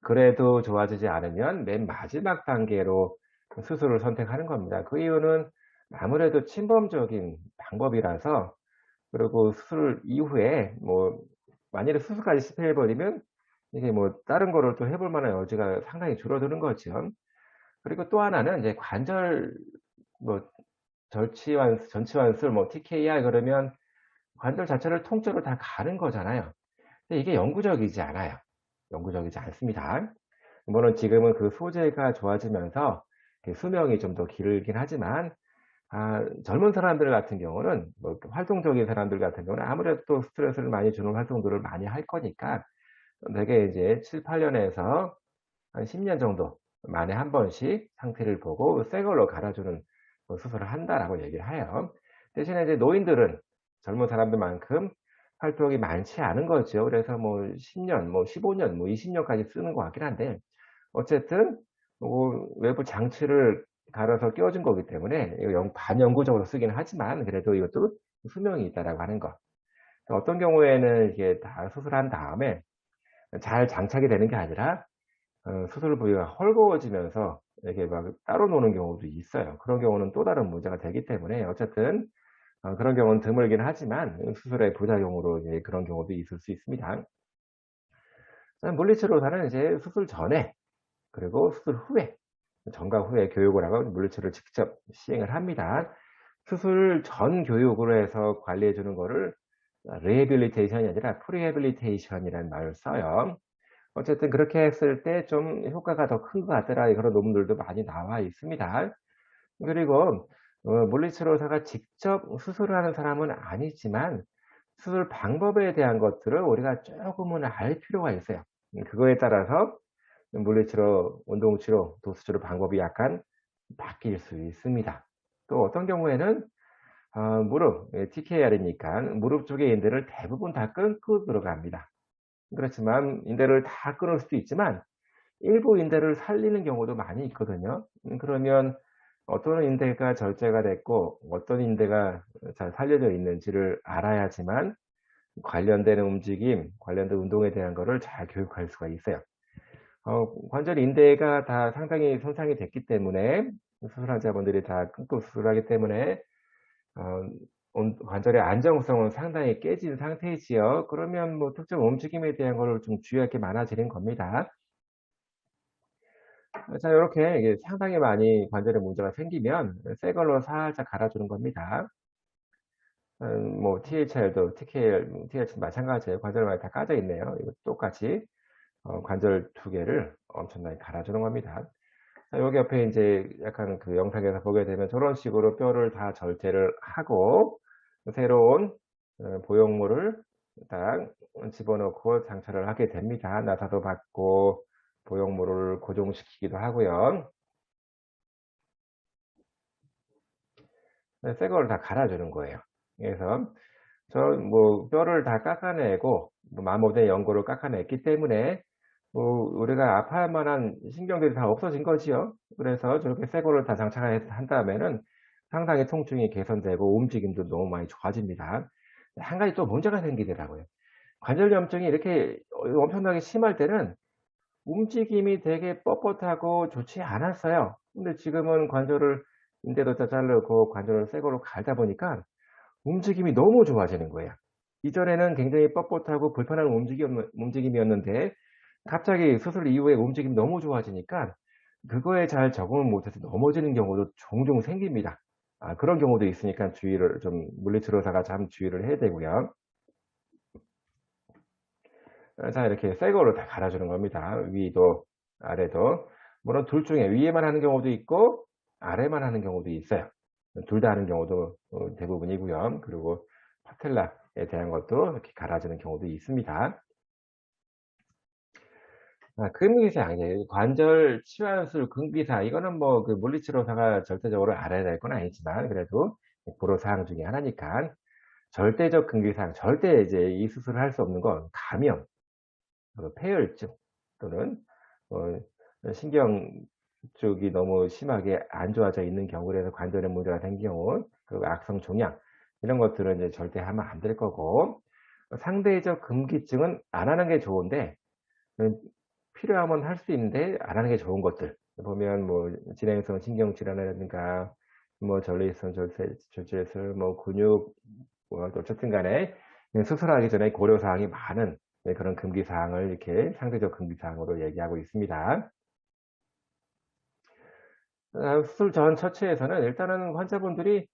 그래도 좋아지지 않으면 맨 마지막 단계로 수술을 선택하는 겁니다. 그 이유는 아무래도 침범적인 방법이라서, 그리고 수술 이후에 뭐 만일에 수술까지 실패해 버리면 이게 뭐 다른 거를 또 해볼 만한 여지가 상당히 줄어드는 거죠. 그리고 또 하나는 이제 관절 뭐 전치환술 뭐 TKR 그러면 관절 자체를 통째로 다 가는 거잖아요. 근데 이게 영구적이지 않아요. 영구적이지 않습니다. 물론 지금은 그 소재가 좋아지면서 수명이 좀 더 길긴 하지만, 젊은 사람들 같은 경우는 뭐 활동적인 사람들 같은 경우는 아무래도 또 스트레스를 많이 주는 활동들을 많이 할 거니까 대개 이제 7-8 년에서 한 10년 정도 만에 한 번씩 상태를 보고 새 걸로 갈아주는 수술을 한다라고 얘기를 해요. 대신에 이제 노인들은 젊은 사람들만큼 활동이 많지 않은 거죠. 그래서 뭐 10 년, 뭐 15 년, 뭐 20 년까지 쓰는 것 같긴 한데, 어쨌든 외부 장치를 갈아서 끼워준 거기 때문에 이거 반영구적으로 쓰기는 하지만 그래도 이것도 수명이 있다라고 하는 거. 어떤 경우에는 이게 다 수술한 다음에 잘 장착이 되는 게 아니라 수술 부위가 헐거워지면서 이렇게 막 따로 노는 경우도 있어요. 그런 경우는 또 다른 문제가 되기 때문에 어쨌든 그런 경우는 드물긴 하지만 수술의 부작용으로 이제 그런 경우도 있을 수 있습니다. 물리치료사는 이제 수술 전에 그리고 수술 후에, 전과 후에 교육을 하고 물리치료를 직접 시행을 합니다. 수술 전 교육으로 해서 관리해 주는 거를 리해빌리테이션이 아니라 프리해빌리테이션이라는 말을 써요. 어쨌든 그렇게 했을 때 좀 효과가 더 큰 것 같더라, 그런 논문들도 많이 나와 있습니다. 그리고 물리치료사가 직접 수술을 하는 사람은 아니지만 수술 방법에 대한 것들을 우리가 쪼금은 알 필요가 있어요. 그거에 따라서 물리치료, 운동치료, 도수치료 방법이 약간 바뀔 수 있습니다. 또 어떤 경우에는 무릎, TKR이니까 무릎 쪽의 인대를 대부분 다 끊고 들어갑니다. 그렇지만 인대를 다 끊을 수도 있지만 일부 인대를 살리는 경우도 많이 있거든요. 그러면 어떤 인대가 절제가 됐고 어떤 인대가 잘 살려져 있는지를 알아야지만 관련되는 움직임, 관련된 운동에 대한 거를 잘 교육할 수가 있어요. 관절 인대가 다 상당히 손상이 됐기 때문에 수술 환자분들이 다 끊고 수술하기 때문에 어 관절의 안정성은 상당히 깨진 상태이지요. 그러면 뭐 특정 움직임에 대한 거를 좀 주의할 게 많아지는 겁니다. 자, 요렇게 이게 상당히 많이 관절에 문제가 생기면 새 걸로 살짝 갈아주는 겁니다. 뭐 THR도 TKR, TH도 마찬가지예요. 관절마다 다 까져 있네요. 이거 똑같이 관절 두 개를 엄청나게 갈아주는 겁니다. 자, 여기 옆에 인제 약간 그 영상에서 보게 되면 저런 식으로 뼈를 다 절제를 하고 새로운 보형물을 딱 집어넣고 장착을 하게 됩니다. 나사도 받고 보형물을 고정시키기도 하고요. 새 거를 다 갈아주는 거예요. 그래서 저 뭐 뼈를 다 깎아내고 뭐 마모된 연골을 깎아냈기 때문에 뭐 우리가 아파할 만한 신경들이 다 없어진 거지요. 그래서 저렇게 새 거를 다 장착을 한 다음에는 상당히 통증이 개선되고 움직임도 너무 많이 좋아집니다. 한 가지 또 문제가 생기더라고요. 관절염증이 이렇게 엄청나게 심할 때는 움직임이 되게 뻣뻣하고 좋지 않았어요. 근데 지금은 관절을 인대도 다 자르고 관절을 새 거로 갈다 보니까 움직임이 너무 좋아지는 거예요. 이전에는 굉장히 뻣뻣하고 불편한 움직임이었는데 갑자기 수술 이후에 움직임이 너무 좋아지니까 그거에 잘 적응을 못해서 넘어지는 경우도 종종 생깁니다. 그런 경우도 있으니까 주의를 좀 물리치료 의사가 참 주의를 해야 되고요. 자, 이렇게 새 거로 다 갈아주는 겁니다. 위도 아래도. 물론 둘 중에 위에만 하는 경우도 있고 아래만 하는 경우도 있어요. 둘 다 하는 경우도 대부분이고요. 그리고 파텔라에 대한 것도 이렇게 갈아주는 경우도 있습니다. 근위상, 이제 관절 치환술, 긍비사, 이거는 뭐 그 물리치료사가 절대적으로 알아야 될 건 아니지만 그래도 보로사항 중에 하나니까 절대적 근위상, 절대 이제 이 수술을 할 수 없는 건 감염, 폐혈증 또는 어 신경 쪽이 너무 심하게 안 좋아져 있는 경우라서 관절에 문제가 생긴 경우, 그리고 악성 종양, 이런 것들은 이제 절대 하면 안 될 거고, 상대적 금기증은 안 하는 게 좋은데 음 필요하면 할 수 있는데 안 하는 게 좋은 것들 보면 뭐 진행성 신경 질환이라든가 뭐 전립선 절제술, 뭐 근육, 뭐 어쨌든 간에 수술하기 전에 고려 사항이 많은 그런 금기 사항을 이렇게 상대적 금기 사항으로 얘기하고 있습니다. 수술 전 처치에서는 일단은 환자분들이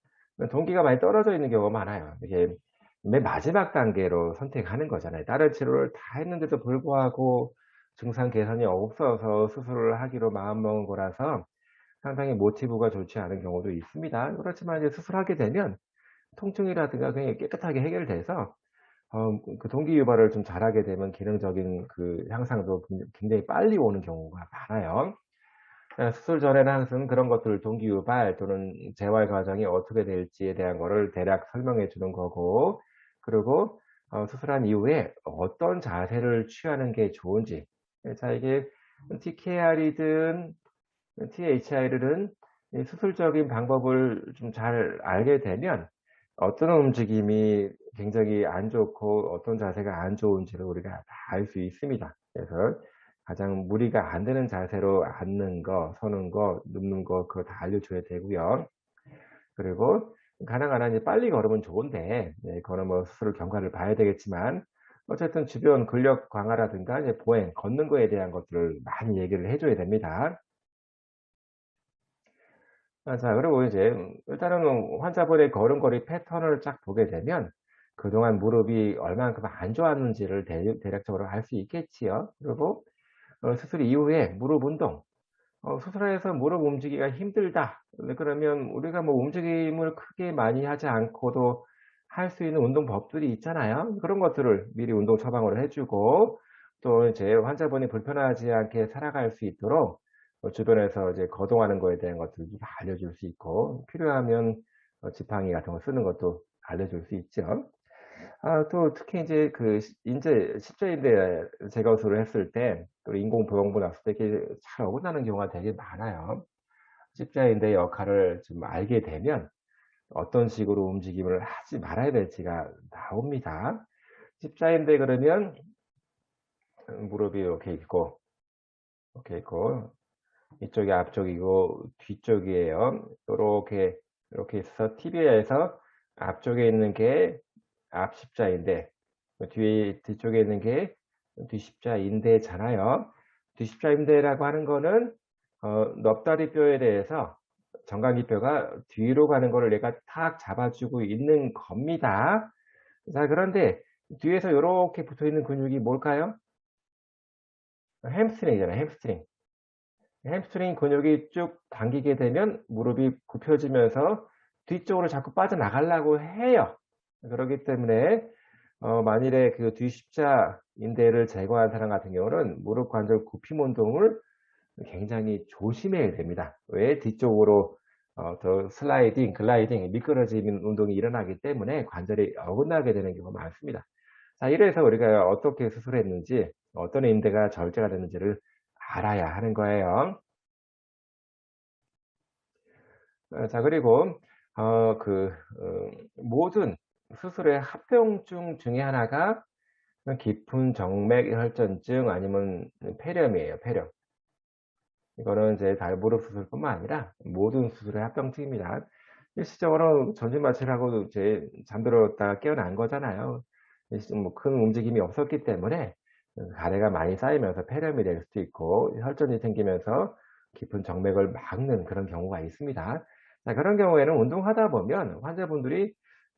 동기가 많이 떨어져 있는 경우가 많아요. 이게 맨 마지막 단계로 선택하는 거잖아요. 다른 치료를 다 했는데도 불구하고 증상 개선이 없어서 수술을 하기로 마음먹은 거라서 상당히 모티브가 좋지 않은 경우도 있습니다. 그렇지만 이제 수술하게 되면 통증이라든가 굉장히 깨끗하게 해결돼서 그 동기 유발을 좀 잘하게 되면 기능적인 그 향상도 굉장히 빨리 오는 경우가 많아요. 수술 전에는 항상 그런 것들 동기 유발 또는 재활 과정이 어떻게 될지에 대한 거를 대략 설명해 주는 거고, 그리고 수술한 이후에 어떤 자세를 취하는 게 좋은지. 자, 이게 TKR이든 THI든 이 수술적인 방법을 좀 잘 알게 되면 어떤 움직임이 굉장히 안 좋고 어떤 자세가 안 좋은지를 우리가 다 알 수 있습니다. 그래서 가장 무리가 안 되는 자세로 앉는 거, 서는 거, 눕는 거, 그거 다 알려줘야 되고요. 그리고 가능한 한 이제 빨리 걸으면 좋은데, 그거는 뭐 스스로 경과를 봐야 되겠지만, 어쨌든 주변 근력 강화라든가 이제 보행, 걷는 거에 대한 것들을 많이 얘기를 해줘야 됩니다. 자, 그리고 이제 일단은 환자분의 걸음걸이 패턴을 쫙 보게 되면 그동안 무릎이 얼만큼 안 좋았는지를 대략적으로 알 수 있겠지요. 그리고 수술 이후에 무릎 운동, 수술해서 무릎 움직이기가 힘들다. 네, 그러면 우리가 뭐 움직임을 크게 많이 하지 않고도 할 수 있는 운동법들이 있잖아요. 그런 것들을 미리 운동 처방을 해 주고, 또 이제 환자분이 불편하지 않게 살아갈 수 있도록 주변에서 이제 거동하는 거에 대한 것들도 다 알려줄 수 있고, 필요하면 지팡이 같은 거 쓰는 것도 알려줄 수 있죠. 또 특히 이제 그 인제 십자인대 제거술을 했을 때 또 인공보형물 났을 때 이게 잘 어긋나는 경우가 되게 많아요. 십자인대의 역할을 좀 알게 되면 어떤 식으로 움직임을 하지 말아야 될지가 나옵니다. 십자인대 그러면 무릎이 이렇게 있고 이쪽이 앞쪽이고 뒤쪽이에요. 요렇게 있어서 티비아에서 앞쪽에 있는 게 앞십자인대, 뒤쪽에 있는 게 뒤십자인대잖아요. 뒤십자인대라고 하는 거는 넙다리뼈에 대해서 정강이뼈가 뒤로 가는 거를 얘가 탁 잡아주고 있는 겁니다. 자, 그런데 뒤에서 요렇게 붙어 있는 근육이 뭘까요? 햄스트링이잖아요, 햄스트링. 햄스트링 근육이 쭉 당기게 되면 무릎이 굽혀지면서 뒤쪽으로 자꾸 빠져나가려고 해요. 그렇기 때문에 만일에 그 뒤십자인대를 제거한 사람 같은 경우는 무릎 관절 굽힘 운동을 굉장히 조심해야 됩니다. 왜? 뒤쪽으로 더 슬라이딩, 글라이딩, 미끄러지는 운동이 일어나기 때문에 관절이 어긋나게 되는 경우가 많습니다. 자, 이래서 우리가 어떻게 수술했는지, 어떤 인대가 절제가 됐는지를 알아야 하는 거예요. 자, 그리고 모든 수술의 합병증 중에 하나가 깊은 정맥 혈전증 아니면 폐렴이에요, 폐렴. 이거는 이제 무릎 수술뿐만 아니라 모든 수술의 합병증입니다. 일시적으로 전신마취를 하고 이제 잠들었다가 깨어난 거잖아요. 뭐 큰 움직임이 없었기 때문에 가래가 많이 쌓이면서 폐렴이 될 수도 있고 혈전이 생기면서 깊은 정맥을 막는 그런 경우가 있습니다. 자, 그런 경우에는 운동하다 보면 환자분들이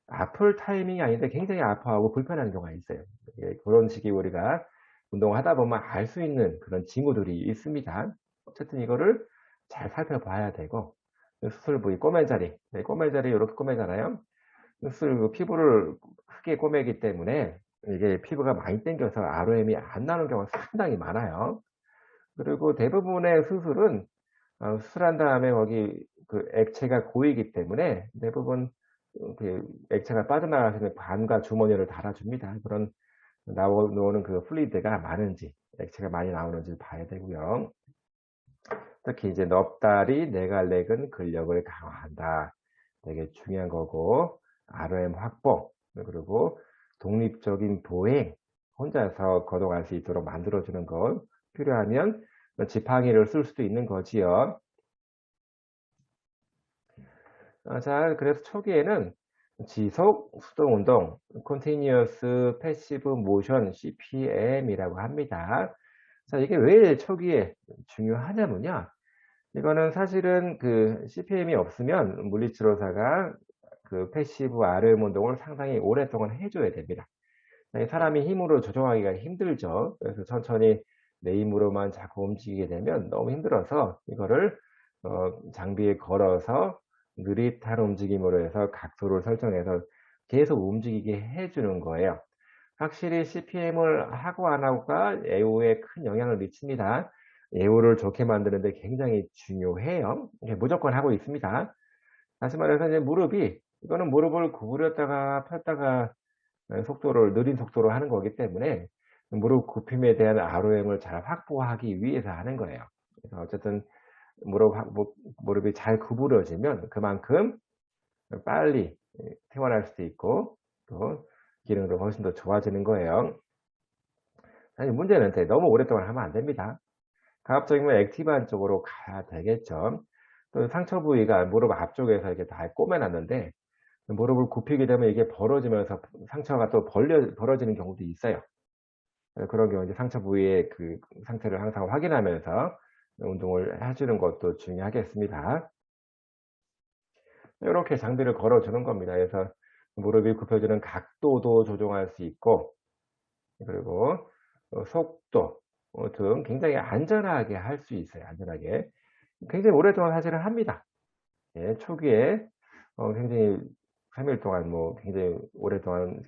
아플 타이밍이 아닌데 굉장히 아파하고 불편한 경우가 있어요. 예, 그런 식의 우리가 운동하다 보면 알 수 있는 그런 징후들이 있습니다. 어쨌든 이거를 잘 살펴봐야 되고, 수술 부위 꼬매자리, 네, 꼬매자리 요렇게 꼬매잖아요. 수술 피부를 크게 꼬매기 때문에 이게 피부가 많이 당겨서 ROM이 안 나오는 경우가 상당히 많아요. 그리고 대부분의 수술은 수술한 다음에 거기 그 액체가 고이기 때문에 대부분 그 액체가 빠져나갈 수 있는 관과 주머니를 달아줍니다. 그런 나오는 그 플루이드가 많은지, 액체가 많이 나오는지 봐야 되고요. 특히 이제 넙다리, 내갈렉은 근력을 강화한다. 되게 중요한 거고, RM 확보, 그리고 독립적인 보행, 혼자서 거동할 수 있도록 만들어주는 것, 필요하면 지팡이를 쓸 수도 있는 거지요. 자, 그래서 초기에는 지속 수동 운동, Continuous Passive Motion, CPM이라고 합니다. 자, 이게 왜 초기에 중요하냐면요. 이거는 사실은 그 CPM이 없으면 물리치료사가 그 패시브 RM 운동을 상당히 오랫동안 해줘야 됩니다. 사람이 힘으로 조정하기가 힘들죠. 그래서 천천히 내 힘으로만 자꾸 움직이게 되면 너무 힘들어서 이거를 장비에 걸어서 느릿한 움직임으로 해서 각도를 설정해서 계속 움직이게 해주는 거예요. 확실히 CPM을 하고 안 하고가 애호에 큰 영향을 미칩니다. 애호를 좋게 만드는데 굉장히 중요해요. 무조건 하고 있습니다. 다시 말해서 이제 이거는 무릎을 구부렸다가 폈다가 속도를 느린 속도로 하는 거기 때문에 무릎 굽힘에 대한 ROM을 잘 확보하기 위해서 하는 거예요. 그래서 어쨌든 무릎이 잘 구부러지면 그만큼 빨리 퇴원할 수도 있고 또 기능도 훨씬 더 좋아지는 거예요. 아니, 문제는 너무 오랫동안 하면 안 됩니다. 가급적이면 액티브한 쪽으로 가야 되겠죠. 또 상처 부위가 무릎 앞쪽에서 이렇게 다 꼬매놨는데 무릎을 굽히게 되면 이게 벌어지면서 상처가 또 벌어지는 경우도 있어요. 그런 경우 이제 상처 부위의 그 상태를 항상 확인하면서 운동을 해주는 것도 중요하겠습니다. 이렇게 장비를 걸어주는 겁니다. 그래서 무릎이 굽혀지는 각도도 조정할 수 있고, 그리고 속도 등 굉장히 안전하게 할 수 있어요. 안전하게. 굉장히 오랫동안 사실은 합니다. 예, 초기에 굉장히 3일 동안 뭐 굉장히 오랫동안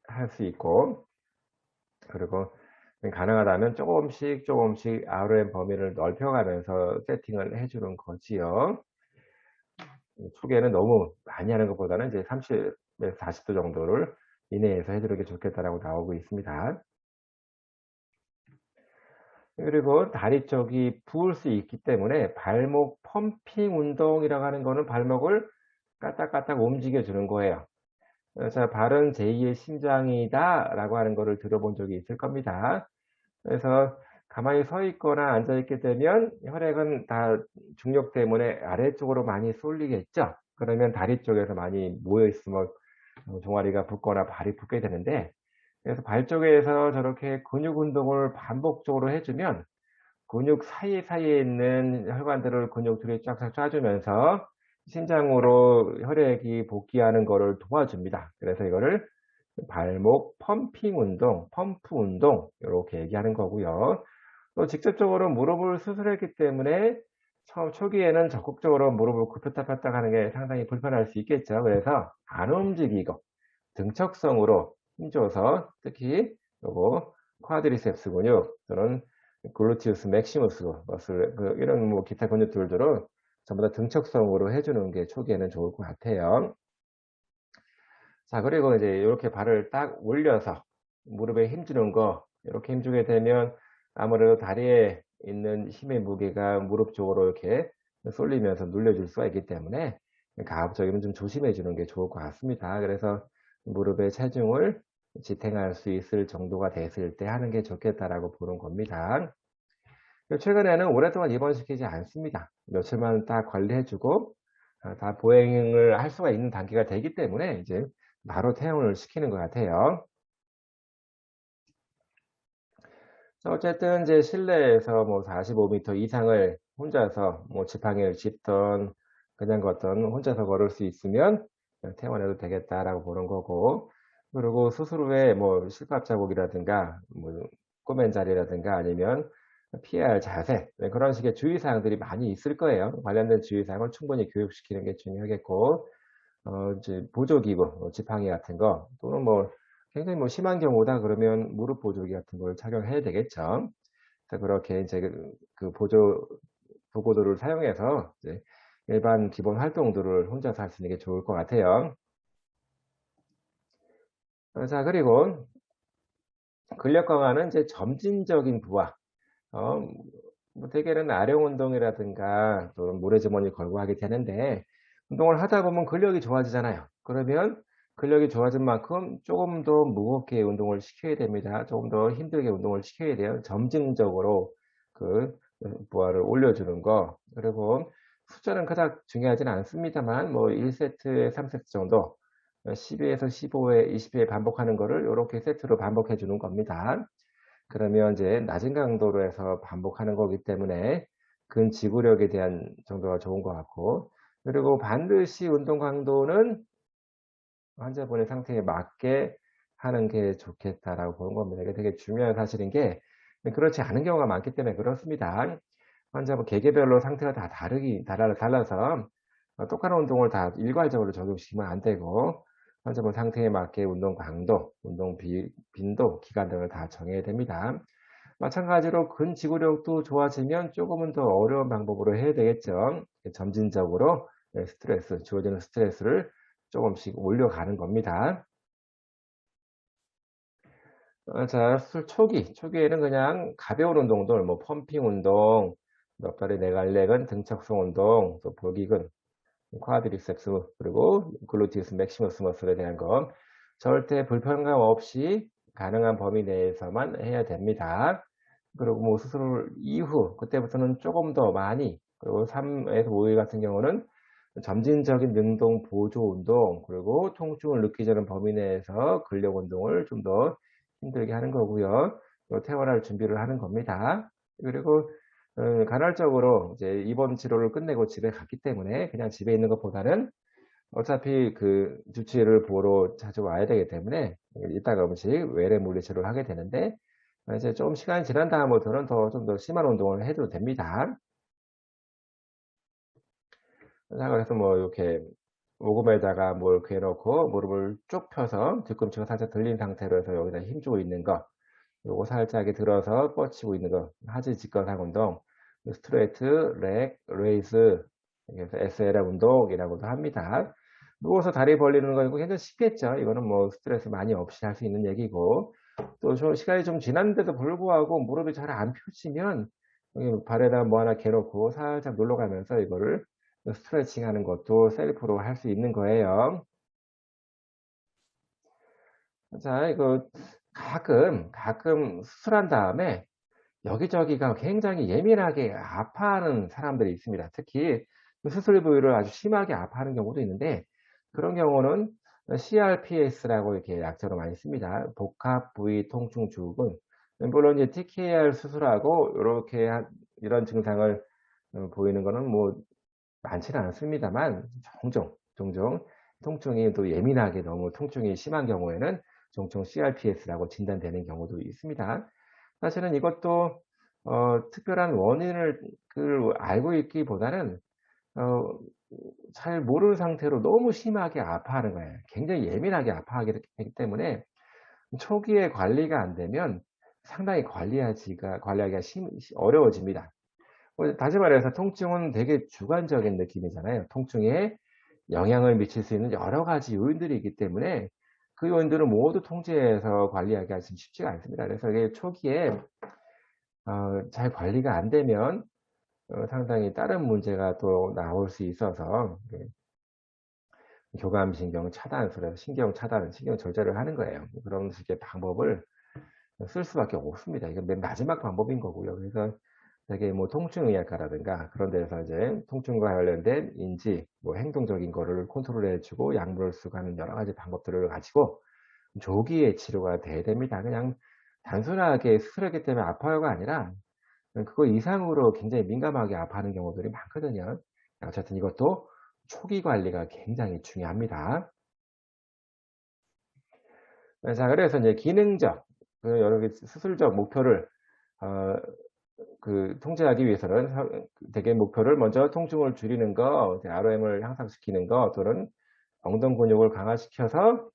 할 수 있고, 그리고 가능하다면 조금씩 RM 범위를 넓혀가면서 세팅을 해주는 거지요. 초기에는 너무 많이 하는 것보다는 이제 30에서 40도 정도를 이내에서 해 주는 게 좋겠다라고 나오고 있습니다. 그리고 다리 쪽이 부을 수 있기 때문에 발목 펌핑 운동이라고 하는 거는 발목을 까딱까딱 움직여 주는 거예요. 그래서 "발은 제2의 심장이다."라고 하는 거를 들어본 적이 있을 겁니다. 그래서 가만히 서 있거나 앉아 있게 되면 혈액은 다 중력 때문에 아래쪽으로 많이 쏠리겠죠. 그러면 다리 쪽에서 많이 모여 있으면 종아리가 붓거나 발이 붓게 되는데, 그래서 발 쪽에서 저렇게 근육 운동을 반복적으로 해 주면 근육 사이사이에 있는 혈관들을 근육들이 쫙쫙 쏴 주면서 심장으로 혈액이 복귀하는 거를 도와줍니다. 그래서 이거를 발목 펌핑 운동, 펌프 운동 요렇게 얘기하는 거고요. 또 직접적으로 무릎을 수술했기 때문에 처음 초기에는 적극적으로 무릎을 굽혔다 폈다 하는 게 상당히 불편할 수 있겠죠. 그래서 안 움직이고 등척성으로 힘줘서, 특히 요거 쿼드리셉스 근육 또는 글루티우스 맥시무스 머슬 이런 뭐 기타 근육들도 전부 다 등척성으로 해 주는 게 초기에는 좋을 것 같아요. 자, 그리고 이제 요렇게 발을 딱 올려서 무릎에 힘주는 거, 요렇게 힘주게 되면 아무래도 다리에 있는 힘의 무게가 무릎 쪽으로 이렇게 쏠리면서 눌려질 수가 있기 때문에 가급적이면 좀 조심해 주는 게 좋을 것 같습니다. 그래서 무릎의 체중을 지탱할 수 있을 정도가 됐을 때 하는 게 좋겠다라고 보는 겁니다. 최근에는 오랫동안 입원시키지 않습니다. 며칠만 딱 관리해 주고 다 보행을 할 수가 있는 단계가 되기 때문에 이제 바로 퇴원을 시키는 것 같아요. 자, 어쨌든 이제 실내에서 뭐 45m 이상을 혼자서 뭐 지팡이를 짚던 그냥 걷던 혼자서 걸을 수 있으면 퇴원해도 되겠다라고 보는 거고, 그리고 수술 후에 뭐 실밥 자국이라든가 뭐 꼬맨 자리라든가 아니면 피해야 할 자세, 네, 그런 식의 주의사항들이 많이 있을 거예요. 관련된 주의사항을 충분히 교육시키는 게 중요하겠고, 이제 보조기구, 지팡이 같은 거 또는 뭐 굉장히 뭐 심한 경우다 그러면 무릎 보조기 같은 걸 착용해야 되겠죠. 그래서 그렇게 이제 그 보조 도구들을 사용해서 이제 일반 기본 활동들을 혼자서 할 수 있는 게 좋을 것 같아요. 자, 그리고 근력 강화는 이제 점진적인 부하, 어 뭐 대개는 아령 운동이라든가 또는 모래주머니 걸고 하게 되는데, 운동을 하다 보면 근력이 좋아지잖아요. 그러면 근력이 좋아진 만큼 조금 더 무겁게 운동을 시켜야 됩니다. 조금 더 힘들게 운동을 시켜야 돼요. 점진적으로 그 부하를 올려주는 거. 그리고 숫자는 그닥 중요하진 않습니다만 뭐 1세트에 3세트 정도, 12에서 15회, 20회 반복하는 거를 요렇게 세트로 반복해 주는 겁니다. 그러면 이제 낮은 강도로 해서 반복하는 거기 때문에 근지구력에 대한 정도가 좋은 것 같고, 그리고 반드시 운동 강도는 환자분의 상태에 맞게 하는 게 좋겠다라고 보는 겁니다. 이게 되게 중요한 사실인 게, 그렇지 않은 경우가 많기 때문에 그렇습니다. 환자분 개개별로 상태가 다 달라서 똑같은 운동을 다 일괄적으로 적용시키면 안 되고, 환자분 상태에 맞게 운동 강도, 운동 빈도, 기간 등을 다 정해야 됩니다. 마찬가지로 근지구력도 좋아지면 조금은 더 어려운 방법으로 해야 되겠죠. 점진적으로 주어지는 스트레스를 조금씩 올려가는 겁니다. 자, 수술 초기에는 그냥 가벼운 운동들, 뭐 펌핑 운동, 몇 발의 내갈렉은 등척성 운동, 또 볼기근, 쿼드리셉스, 그리고 글루티우스 맥시머스 머슬에 대한 거 절대 불편감 없이 가능한 범위 내에서만 해야 됩니다. 그리고 뭐 수술 이후 그때부터는 조금 더 많이, 그리고 3에서 5일 같은 경우는 점진적인 능동 보조 운동, 그리고 통증을 느끼지 않는 범위 내에서 근력 운동을 좀 더 힘들게 하는 거고요. 또 퇴원할 준비를 하는 겁니다. 그리고 간헐적으로 이제 입원 치료를 끝내고 집에 갔기 때문에 그냥 집에 있는 것보다는 어차피 그 주치의를 보러 자주 와야 되기 때문에 이따가 음식 외래 물리치료를 하게 되는데, 이제 좀 시간이 지난 다음부터는 좀 더 심한 운동을 해도 됩니다. 자, 그래서 뭐 이렇게 오금에다가 뭘 이렇게 놓고 무릎을 쭉 펴서 뒤꿈치가 살짝 들린 상태로 해서 여기다 힘주고 있는 거, 요거 살짝 들어서 뻗치고 있는 거, 하지 직관상 운동, 스트레이트 렉 레이즈, 그래서 SLR 운동이라고도 합니다. 누워서 다리 벌리는 거 이거 굉장히 쉽겠죠. 이거는 뭐 스트레스 많이 없이 할 수 있는 얘기고 또 좀 시간이 좀 지났는데도 불구하고 무릎이 잘 안 펴지면 여기 발에다 뭐 하나 개 놓고 살짝 눌러 가면서 이거를 스트레칭 하는 것도 셀프로 할 수 있는 거예요. 자, 이거 가끔 수술한 다음에 여기저기가 굉장히 예민하게 아파하는 사람들이 있습니다. 특히 그 수술 부위를 아주 심하게 아파하는 경우도 있는데 그런 경우는 CRPS라고 이렇게 약자로 많이 씁니다. 복합 부위 통증 증후군. 물론 이제 TKR 수술하고 요렇게 이런 증상을 보이는 거는 뭐 많지는 않습니다만 종종 통증이 또 예민하게 너무 통증이 심한 경우에는 종종 CRPS라고 진단되는 경우도 있습니다. 사실은 이것도 특별한 원인을 알고 있기보다는 어 잘 모르는 상태로 너무 심하게 아파하는 거예요. 굉장히 예민하게 아파하게 되기 때문에 초기에 관리가 안 되면 상당히 관리하기가 어려워집니다. 다시 말해서 통증은 되게 주관적인 느낌이잖아요. 통증에 영향을 미칠 수 있는 여러 가지 요인들이 있기 때문에 그 요인들을 모두 통제해서 관리하기가 좀 쉽지가 않습니다. 그래서 이게 초기에 잘 관리가 안 되면 상당히 다른 문제가 또 나올 수 있어서 교감신경 차단술에서 신경 차단, 신경 절제를 하는 거예요. 그런 식의 방법을 쓸 수밖에 없습니다. 이건 맨 마지막 방법인 거고요. 그래서 되게 뭐 통증의학과라든가 그런 데서 이제 통증과 관련된 인지, 뭐 행동적인 거를 컨트롤해 주고 약물을 쓰고 하는 여러 가지 방법들을 가지고 조기에 치료가 돼야 됩니다. 그냥 단순하게 수술했기 때문에 아파요가 아니라 그거 이상으로 굉장히 민감하게 아파하는 경우들이 많거든요. 어쨌든 이것도 초기 관리가 굉장히 중요합니다. 자, 그래서 이제 기능적, 여러 개 수술적 목표를 어 통제하기 위해서는 대개 목표를 먼저 통증을 줄이는 거, 이제 ROM을 향상시키는 거 또는 엉덩 근육을 강화시켜서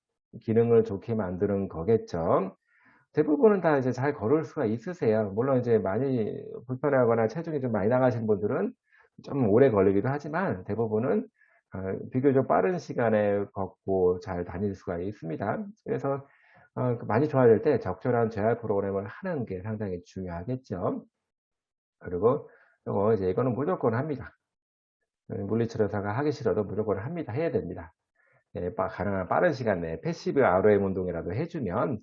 기능을 좋게 만드는 거겠죠. 대부분은 다 이제 잘 걸을 수가 있으세요. 물론 이제 많이 불편하거나 체중이 좀 많이 나가신 분들은 좀 오래 걸리기도 하지만 대부분은 비교적 빠른 시간에 걷고 잘 다닐 수가 있습니다. 그래서 많이 좋아질 때 적절한 재활 프로그램을 하는 게 상당히 중요하겠죠. 그리고 이제 이거는 무조건 합니다. 물리치료 의사가 하기 싫어도 무조건 합니다. 해야 됩니다. 예, 가능한 빠른 시간 내에 패시브 ROM 운동이라도 해 주면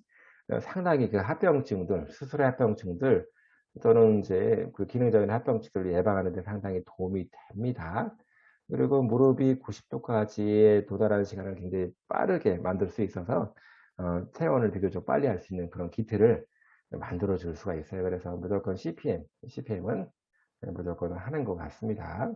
상당히 그 합병증들, 수술의 합병증들 또는 이제 그 기능적인 합병증들을 예방하는 데 상당히 도움이 됩니다. 그리고 무릎이 90 도까지에 도달하는 시간을 굉장히 빠르게 만들 수 있어서 퇴원을 비교적 빨리 할 수 있는 그런 키트를 만들어 줄 수가 있어요. 그래서 무조건 CPM은 무조건 하는 것 같습니다.